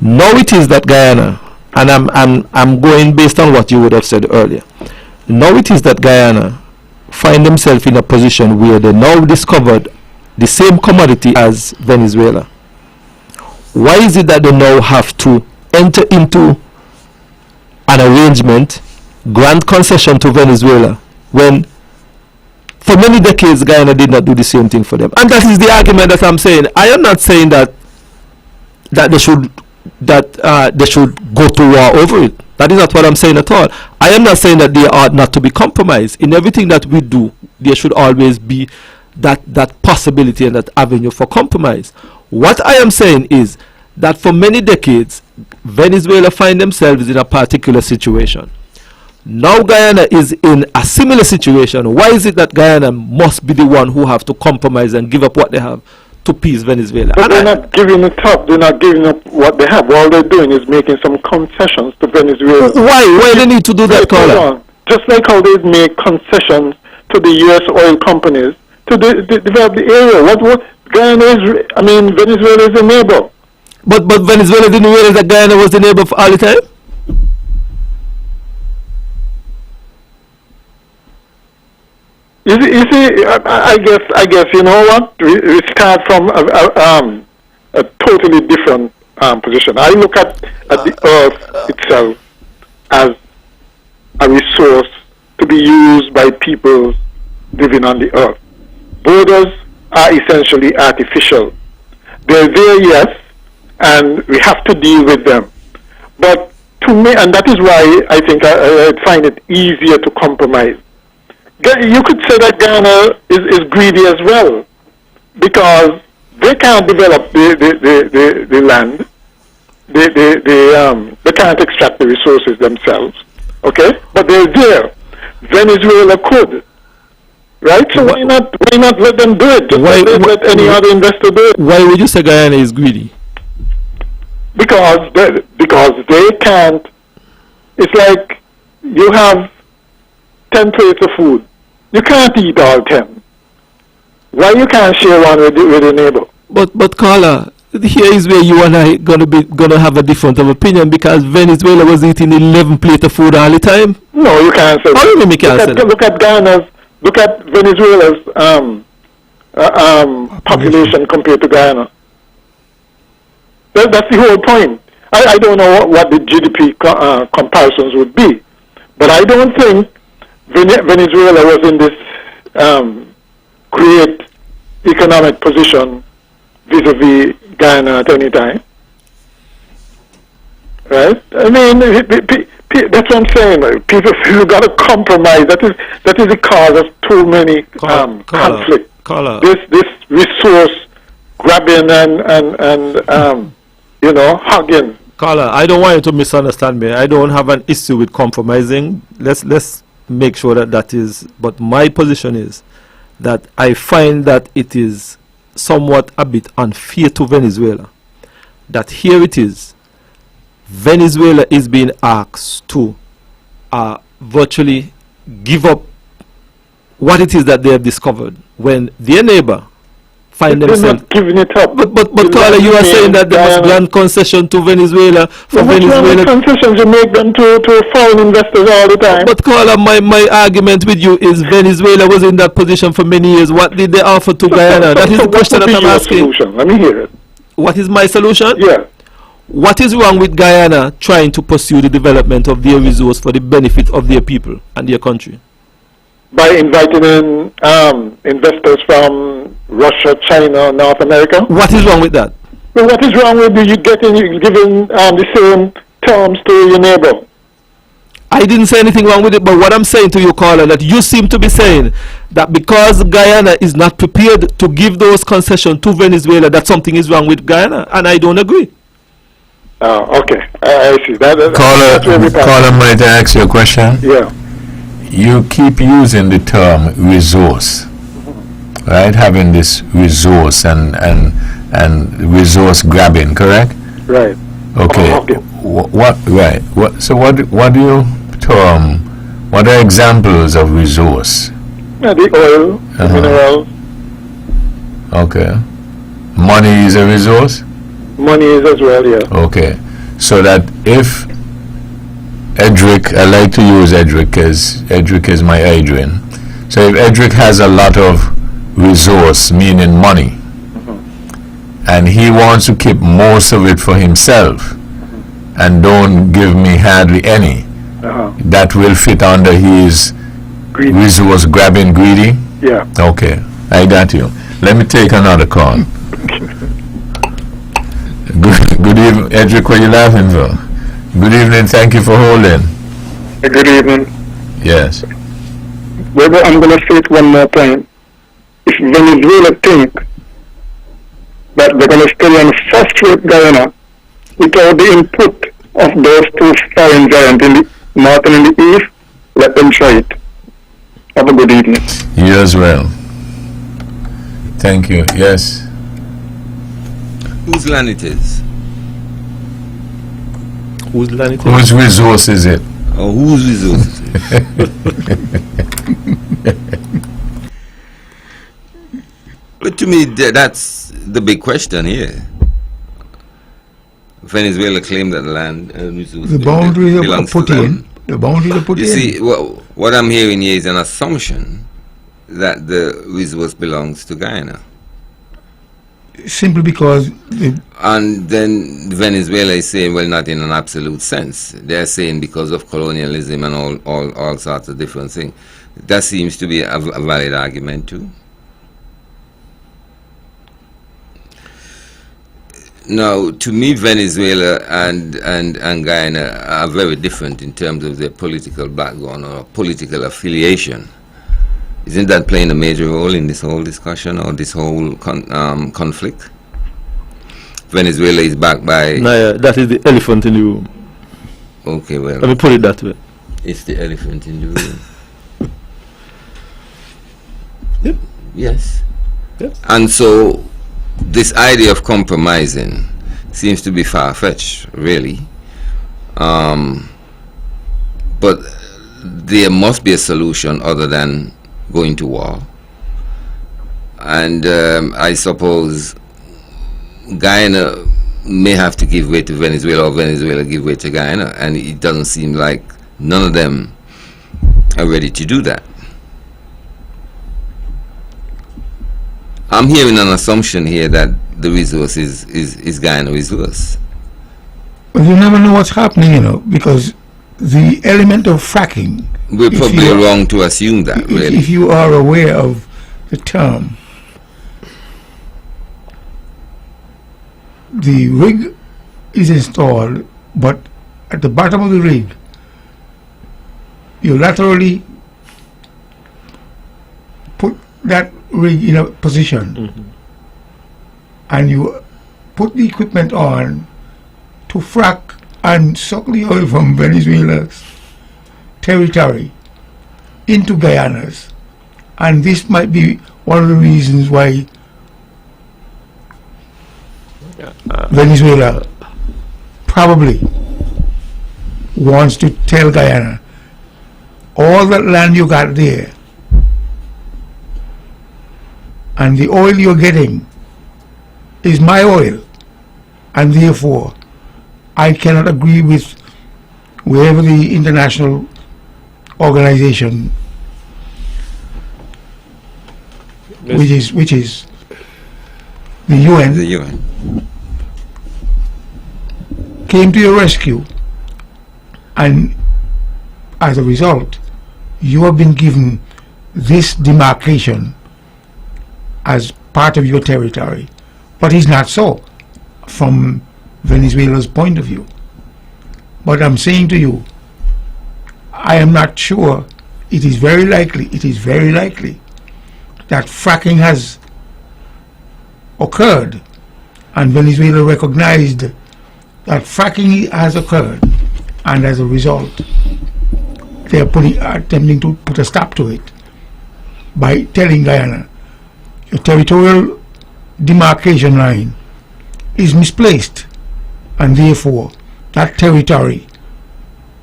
Now it is that Guyana, and I'm going based on what you would have said earlier. Now it is that Guyana find themselves in a position where they now discovered the same commodity as Venezuela. Why is it that they now have to enter into an arrangement, grant concession to Venezuela, when for many decades Guyana did not do the same thing for them? And that is the argument that I'm saying. I am not saying that they should go to war over it. That is not what I'm saying at all. I am not saying that they are not to be compromised. In everything that we do, there should always be that possibility and that avenue for compromise. What I am saying is that for many decades, Venezuela find themselves in a particular situation. Now Guyana is in a similar situation. Why is it that Guyana must be the one who have to compromise and give up what they have to peace Venezuela? But they're not giving it up. They're not giving up what they have. All they're doing is making some concessions to Venezuela. Why they need to do that, caller? Just like how they make concessions to the U.S. oil companies to develop the area. What Guyana is, I mean, Venezuela is a neighbor. But Venezuela didn't realize that Guyana was the neighbor for all the time? You see, I guess, you know what? We start from a totally different position. I look at the earth itself as a resource to be used by people living on the earth. Borders are essentially artificial. They're there, yes, and we have to deal with them. But to me, and that is why I think I find it easier to compromise. You could say that Ghana is greedy as well, because they can't develop the land. They can't extract the resources themselves. Okay, but they're there. Venezuela could, right? So why not let them do it? Just let any other investor do it. Why would you say Guyana is greedy? Because they can't. It's like you have 10 plates of food. You can't eat all 10. Why you can't share one with a neighbor? But caller, here is where you and I gonna have a different of opinion, because Venezuela was eating 11 plates of food all the time. No, you can't say that. How do you mean you can't say that? Look at Venezuela's population compared to Guyana. That's the whole point. I don't know what the GDP comparisons would be, but I don't think Venezuela was in this great economic position vis-a-vis Guyana at any time. Right? I mean, that's what I'm saying. People feel got to compromise. That is the cause of too many conflict. This resource grabbing and hugging. Caller, I don't want you to misunderstand me. I don't have an issue with compromising. Let's make sure that is. But my position is that I find that it is somewhat a bit unfair to Venezuela. That here it is. Venezuela is being asked to virtually give up what it is that they have discovered when their neighbor find themselves giving it up. But caller, you are saying that there must grant concession to Venezuela for Venezuela. Concessions you make them to foreign investors all the time. But caller, my argument with you is Venezuela was in that position for many years. What did they offer to Guyana? That is the question that I'm asking. Solution? Let me hear it. What is my solution? Yeah. What is wrong with Guyana trying to pursue the development of their resource for the benefit of their people and their country? By inviting in investors from Russia, China, North America. What is wrong with that? Well, what is wrong with you giving the same terms to your neighbor? I didn't say anything wrong with it, but what I'm saying to you, caller, that you seem to be saying that because Guyana is not prepared to give those concessions to Venezuela, that something is wrong with Guyana, and I don't agree. Oh, okay. I see. Caller, might I ask you a question? Yeah. You keep using the term resource, right? Having this resource and resource grabbing, correct? Right. Okay. So what do you term? What are examples of resource? Yeah, the oil, the minerals. Okay. Money is a resource? Money is as well, yeah. Okay. So that if Edric, I like to use Edric because Edric is my Adrian. So if Edric has a lot of resource, meaning money, and he wants to keep most of it for himself and don't give me hardly any, that will fit under his resource grabbing greedy? Yeah. Okay, I got you. Let me take another call. Good evening, Edric, what are you laughing for? Good evening, thank you for holding. Good evening. Yes. WEBBO, I'm going to say it one more time. If Venezuela think that they're going to stay on first rate Guyana without the input of those two foreign giants in the north and in the east, let them try it. Have a good evening. You as well. Thank you. Yes. Whose land it is? Whose land it is? Whose resource is it? Or whose resources? But to me, that's the big question here. Venezuela claimed that the land and resources The boundaries are belongs put to them. in. The boundaries are put You in. see, what I'm hearing here is an assumption that the resource belongs to Guyana. Simply because And then Venezuela is saying, well, not in an absolute sense. They're saying because of colonialism and all sorts of different things. That seems to be a valid argument too. Now, to me, Venezuela and Guyana are very different in terms of their political background or political affiliation. Isn't that playing a major role in this whole discussion or this whole conflict? Venezuela is backed by... Naya, that is the elephant in the room. Okay, well... Let me put it that way. It's the elephant in the room. Yep. Yes. Yes. And so, this idea of compromising seems to be far-fetched, really. But there must be a solution other than going to war. And I suppose Guyana may have to give way to Venezuela or Venezuela give way to Guyana, and it doesn't seem like none of them are ready to do that. I'm hearing an assumption here that the resource is Guyana resource. Well, you never know what's happening, you know, because the element of fracking... We're probably wrong to assume that, really. If you are aware of the term, the rig is installed, but at the bottom of the rig, you laterally put that rig in a position, and you put the equipment on to frack and suck the oil from Venezuela's territory into Guyana's. And this might be one of the reasons why Venezuela probably wants to tell Guyana, all that land you got there and the oil you're getting is my oil, and therefore I cannot agree with wherever the international organization, Yes. which is the UN, The UN. came to your rescue, and as a result you have been given this demarcation as part of your territory. But it's not so from Venezuela's point of view. But I'm saying to you, I am not sure. It is very likely that fracking has occurred, and Venezuela recognized that fracking has occurred, and as a result they are attempting to put a stop to it by telling Guyana, your territorial demarcation line is misplaced, and therefore that territory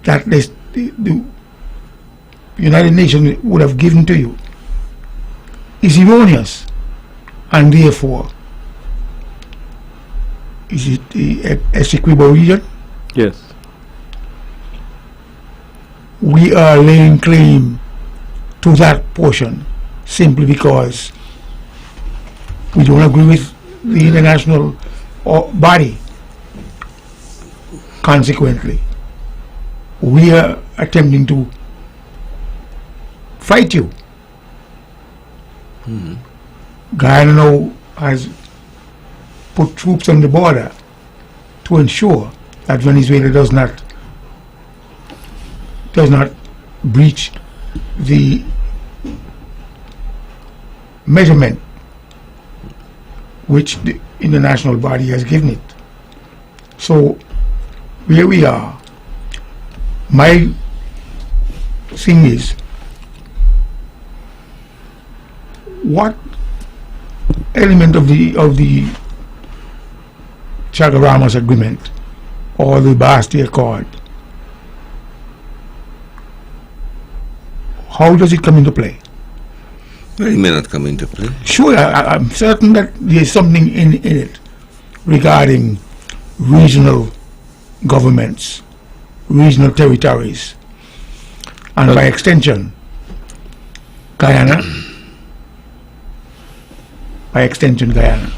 that the United Nations would have given to you is erroneous, and therefore is it the Essequibo region? Yes. We are laying claim to that portion simply because we don't agree with the international body. Consequently, we are attempting to fight you. Guyana now has put troops on the border to ensure that Venezuela does not breach the measurement which the international body has given it. So where we are, my thing is, what element of the Chaguaramas Agreement or the Basti Accord, how does it come into play? Well, it may not come into play. Sure, I'm certain that there's something in it regarding regional governments, regional territories, and by extension, Guyana. By extension, Guyana.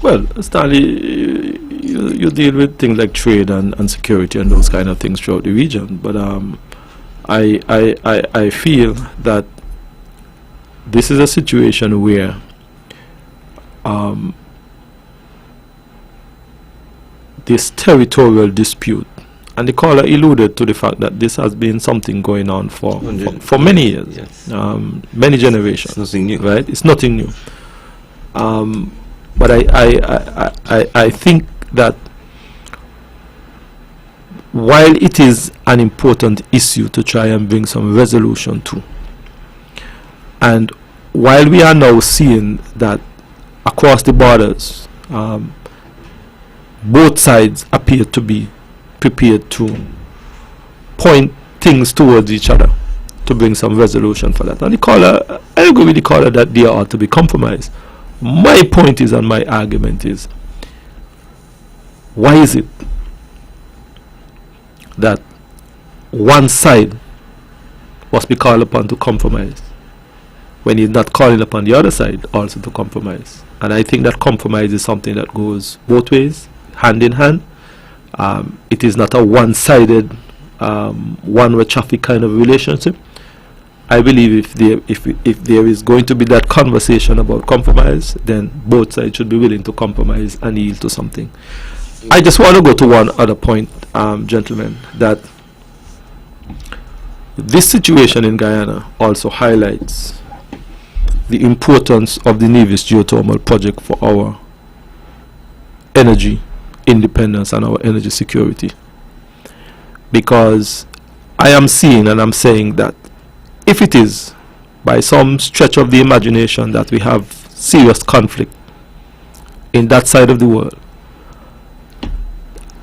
Well, Stanley, you deal with things like trade and security and those kind of things throughout the region, but I feel that this is a situation where this territorial dispute, and the caller alluded to the fact that this has been something going on for many years, yes. Many generations. It's nothing new. Right? It's nothing new. But I think that while it is an important issue to try and bring some resolution to, and while we are now seeing that across the borders, both sides appear to be prepared to point things towards each other to bring some resolution for that. And the caller, I agree with the caller that there ought to be compromise. My point is, and my argument is, why is it that one side must be called upon to compromise when he's not calling upon the other side also to compromise? And I think that compromise is something that goes both ways, hand in hand. It is not a one-sided, one-way traffic kind of relationship. I believe if there is going to be that conversation about compromise, then both sides should be willing to compromise and yield to something. I just want to go to one other point, gentlemen, that this situation in Guyana also highlights the importance of the Nevis geothermal project for our energy independence and our energy security. Because I am seeing and I'm saying that if it is by some stretch of the imagination that we have serious conflict in that side of the world,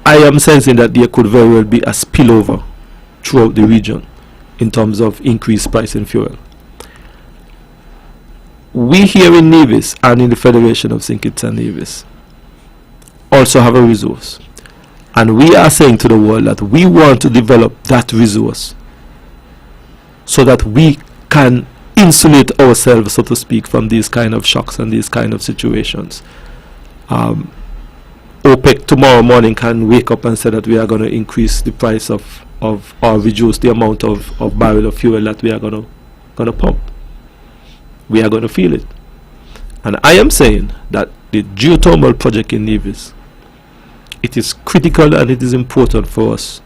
I am sensing that there could very well be a spillover throughout the region in terms of increased price in fuel. We here in Nevis and in the Federation of St. Kitts and Nevis also have a resource, and we are saying to the world that we want to develop that resource so that we can insulate ourselves, so to speak, from these kind of shocks and these kind of situations. OPEC tomorrow morning can wake up and say that we are going to increase the price of or reduce the amount of barrel of fuel that we are going to pump. We are going to feel it. And I am saying that the geothermal project in Nevis, it is critical and it is important for us,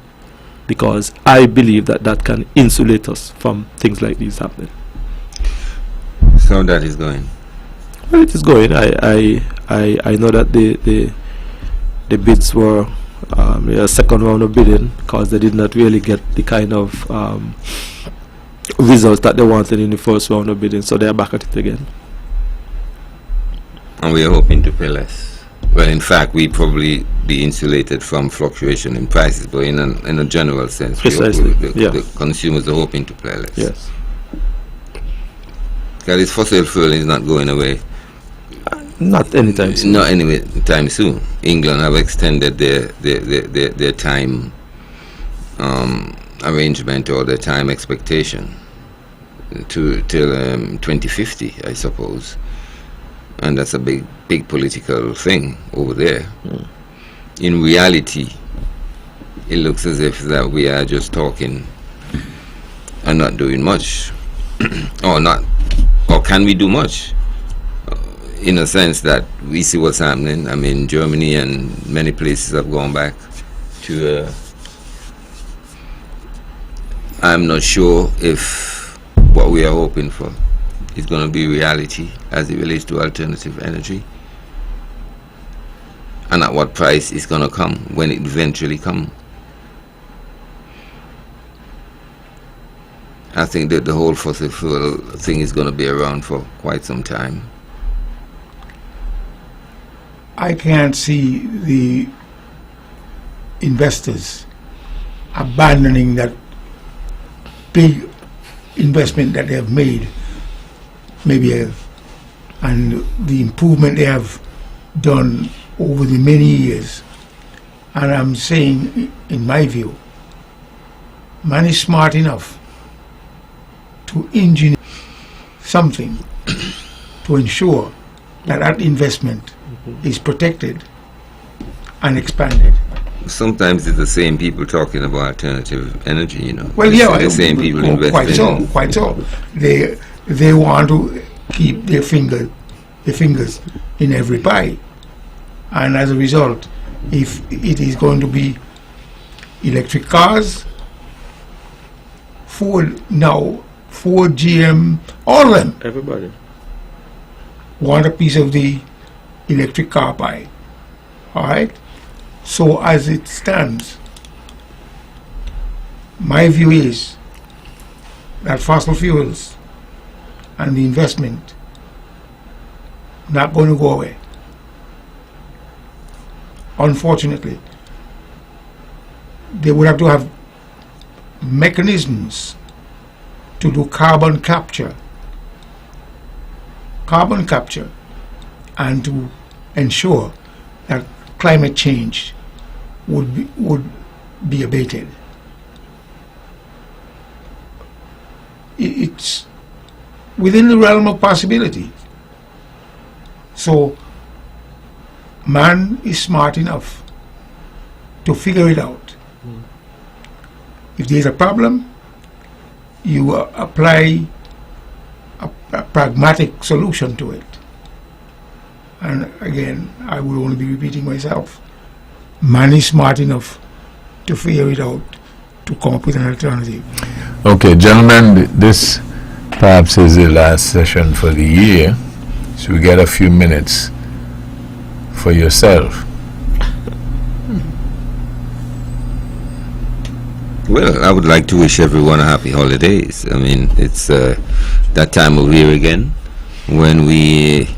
because I believe that that can insulate us from things like these happening. So that is going. Well, it is going. I know that the bids were a second round of bidding because they did not really get the kind of results that they wanted in the first round of bidding, so they are back at it again. And we are hoping to pay less. Well, in fact, we probably be insulated from fluctuation in prices, but in a general sense, precisely, the consumers are hoping to pay less. Yes. Because this fossil fuel is not going away. Not anytime soon. Not anytime soon. England have extended their time arrangement or their time expectation till 2050, I suppose. And that's a big political thing over there. Mm. In reality, it looks as if that we are just talking and not doing much. Or can we do much? In a sense that we see what's happening. I mean, Germany and many places have gone back to I'm not sure if what we are hoping for is going to be reality as it relates to alternative energy. and at what price it's going to come when it eventually comes. I think that the whole fossil fuel thing is going to be around for quite some time. I can't see the investors abandoning that big investment that they have made, and the improvement they have done over the many years. And I'm saying, in my view, man is smart enough to engineer something to ensure that that investment is protected and expanded. Sometimes it's the same people talking about alternative energy, you know. Well, It's the same people investing. Quite so. They want to keep their fingers in every pie, and as a result, if it is going to be electric cars, Ford, GM, all of them, Everybody. want a piece of the electric car pie. All right. So as it stands, my view is that fossil fuels and the investment not going to go away. Unfortunately, they would have to have mechanisms to do carbon capture and to ensure that climate change would be abated. It's within the realm of possibility. So man is smart enough to figure it out. If there's a problem, you apply a pragmatic solution to it. And again, I will only be repeating myself. Man is smart enough to figure it out, to come up with an alternative. Okay, gentlemen, this perhaps is the last session for the year, so we get a few minutes for yourself. Well, I would like to wish everyone a happy holidays. I mean, it's that time of year again when we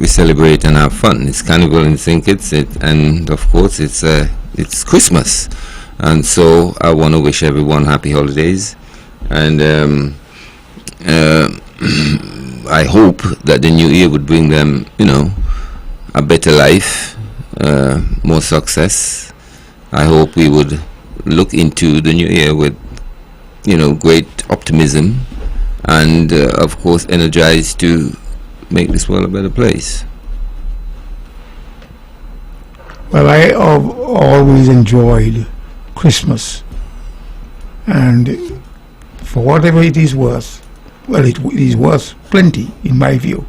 celebrate and have fun. It's Carnival in St. Kitts, and of course it's Christmas, and so I want to wish everyone happy holidays, and I hope that the new year would bring them, a better life, more success. I hope we would look into the new year with, great optimism, and of course energized to make this world a better place. Well, I have always enjoyed Christmas, and for whatever it is worth, well, it is worth plenty in my view.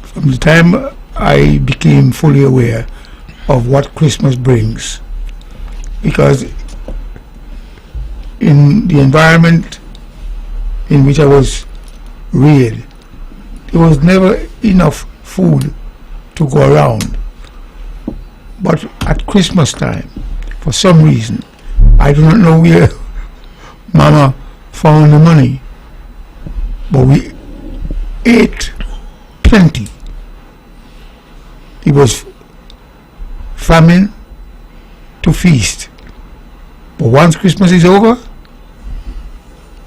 From the time I became fully aware of what Christmas brings, because in the environment in which I was reared, there was never enough food to go around. But at Christmas time, for some reason, I do not know where Mama found the money, but we ate plenty. It was famine to feast. But once Christmas is over,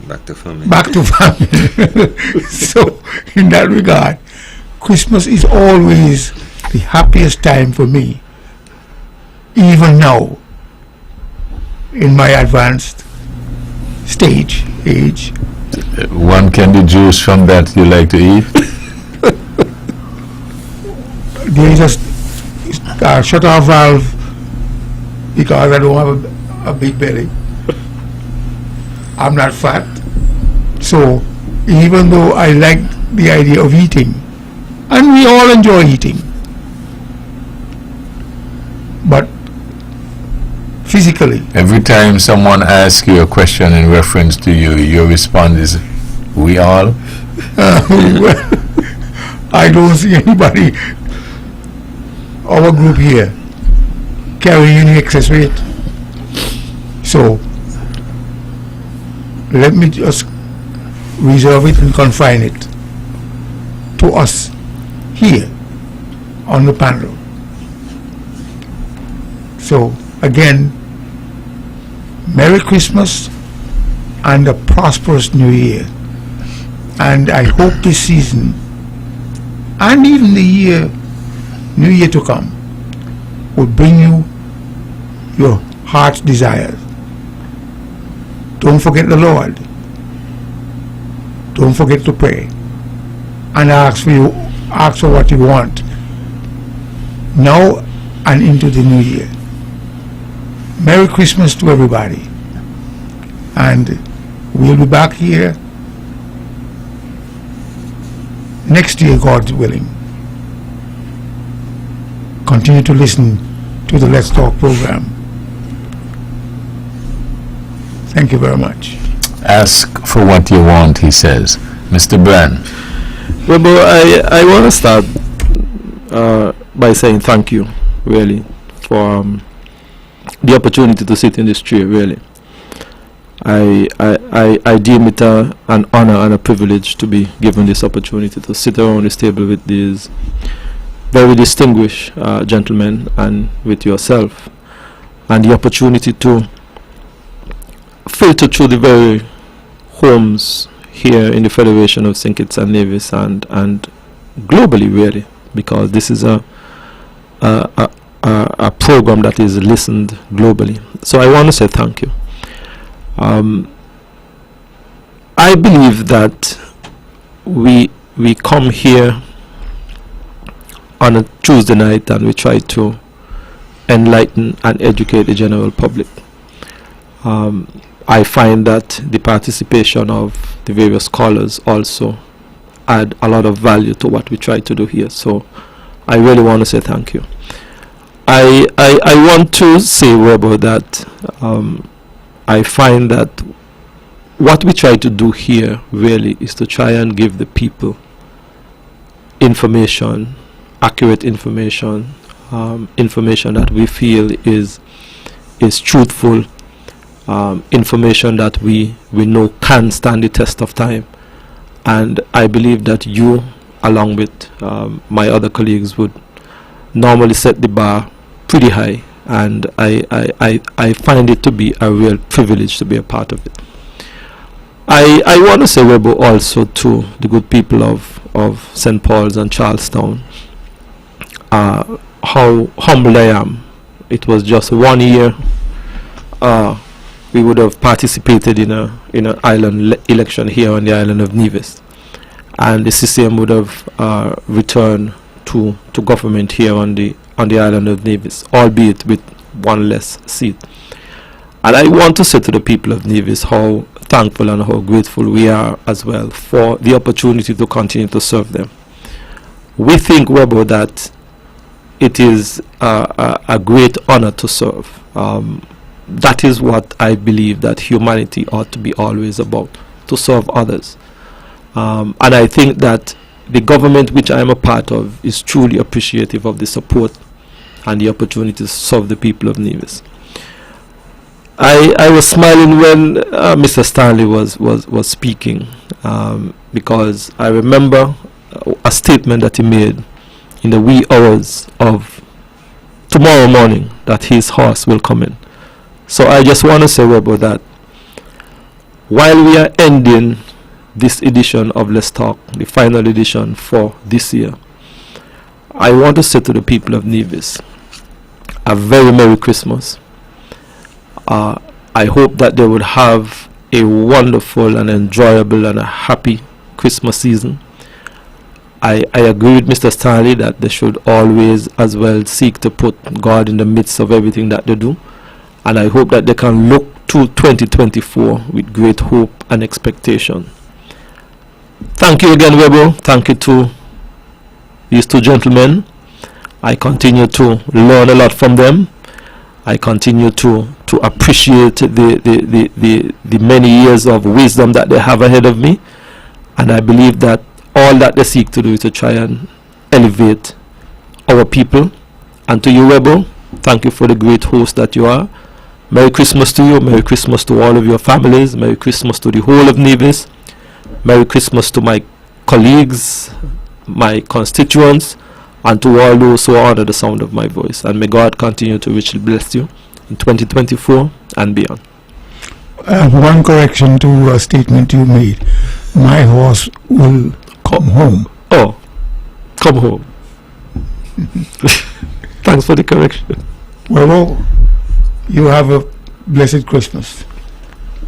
back to famine. So in that regard, Christmas is always the happiest time for me, even now in my advanced age. One can deduce from that you like to eat? There is a shut-off valve because I don't have a big belly. I'm not fat. So even though I like the idea of eating, and we all enjoy eating, but physically. Every time someone asks you a question in reference to you, your response is, we all? Well, I don't see anybody our group here carrying any excess weight. So let me just reserve it and confine it to us here on the panel. So again, Merry Christmas and a prosperous New Year. And I hope this season and even the new year to come will bring you your heart's desires. Don't forget the Lord. Don't forget to pray and ask for what you want now and into the new year. Merry Christmas to everybody, and we'll be back here next year, God willing. Continue to listen to the Let's Talk program. Thank you very much. Ask for what you want, he says. Mr. Brand. WEBBO, I want to start by saying thank you, really, for the opportunity to sit in this chair, really. I deem it an honor and a privilege to be given this opportunity to sit around this table with these very distinguished gentlemen and with yourself, and the opportunity to filter through the very homes here in the Federation of St. Kitts and Nevis and globally, really, because this is a program that is listened globally. So I want to say thank you. I believe that we come here on a Tuesday night and we try to enlighten and educate the general public. I find that the participation of the various scholars also add a lot of value to what we try to do here. So I really want to say thank you. I want to say, WEBBO, that I find that what we try to do here really is to try and give the people information, accurate information, information that we feel is truthful, information that we know can stand the test of time. And I believe that you, along with my other colleagues, would normally set the bar pretty high, and I find it to be a real privilege to be a part of it. I want to say, WEBBO, also to the good people of St. Paul's and Charlestown, how humble I am. It was just 1 year we would have participated in an island election here on the island of Nevis, and the CCM would have returned to government here on the island of Nevis, albeit with one less seat. And I want to say to the people of Nevis how thankful and how grateful we are as well for the opportunity to continue to serve them. We think, WEBBO, that it is a great honor to serve. That is what I believe that humanity ought to be always about, to serve others. And I think that the government which I am a part of is truly appreciative of the support and the opportunity to serve the people of Nevis. I was smiling when Mr. Stanley was speaking, because I remember a statement that he made in the wee hours of tomorrow morning that his horse will come in. So I just want to say, WEBBO, that while we are ending this edition of Let's Talk, the final edition for this year, I want to say to the people of Nevis, a very Merry Christmas. I hope that they would have a wonderful and enjoyable and a happy Christmas season. I agree with Mr. Stanley that they should always as well seek to put God in the midst of everything that they do. And I hope that they can look to 2024 with great hope and expectation. Thank you again, WEBBO. Thank you to these two gentlemen. I continue to learn a lot from them. I continue to appreciate the many years of wisdom that they have ahead of me. And I believe that all that they seek to do is to try and elevate our people And to you, WEBBO, thank you for the great host that you are. Merry Christmas to you. Merry Christmas to all of your families. Merry Christmas to the whole of Nevis. Merry Christmas to my colleagues, my constituents, and to all those who are under the sound of my voice. And may God continue to richly bless you in 2024 and beyond. One correction to a statement you made. My horse will come home. Oh, come home. Thanks for the correction. Well, you have a blessed Christmas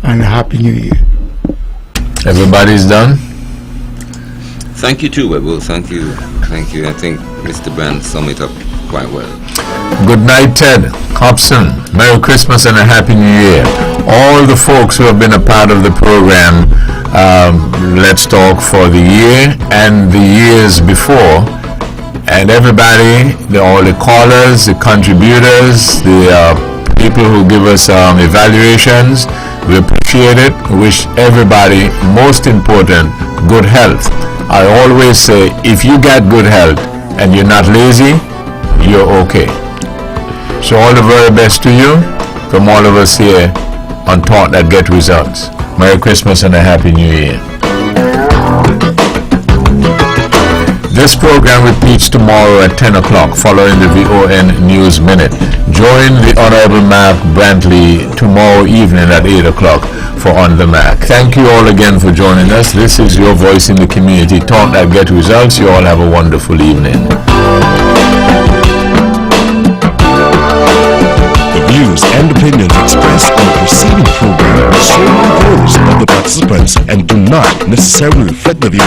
and a Happy New Year. Everybody's done? Thank you too, WEBBO. Thank you. Thank you. I think Mr. Brand summed it up quite well. Good night, Ted Hobson. Merry Christmas and a Happy New Year. All the folks who have been a part of the program, Let's Talk for the year and the years before, and everybody, all the callers, the contributors, the people who give us evaluations, we appreciate it. We wish everybody, most important, good health. I always say, if you get good health and you're not lazy, you're okay. So all the very best to you from all of us here on Thought That Get Results. Merry Christmas and a Happy New Year. This program repeats tomorrow at 10 o'clock following the VON News Minute. Join the Honorable Mark Brantley tomorrow evening at 8 o'clock for On the Mark. Thank you all again for joining us. This is your voice in the community. Thought That Get Results. You all have a wonderful evening. The views and opinions expressed on the preceding program are solely those of the participants and do not necessarily reflect the views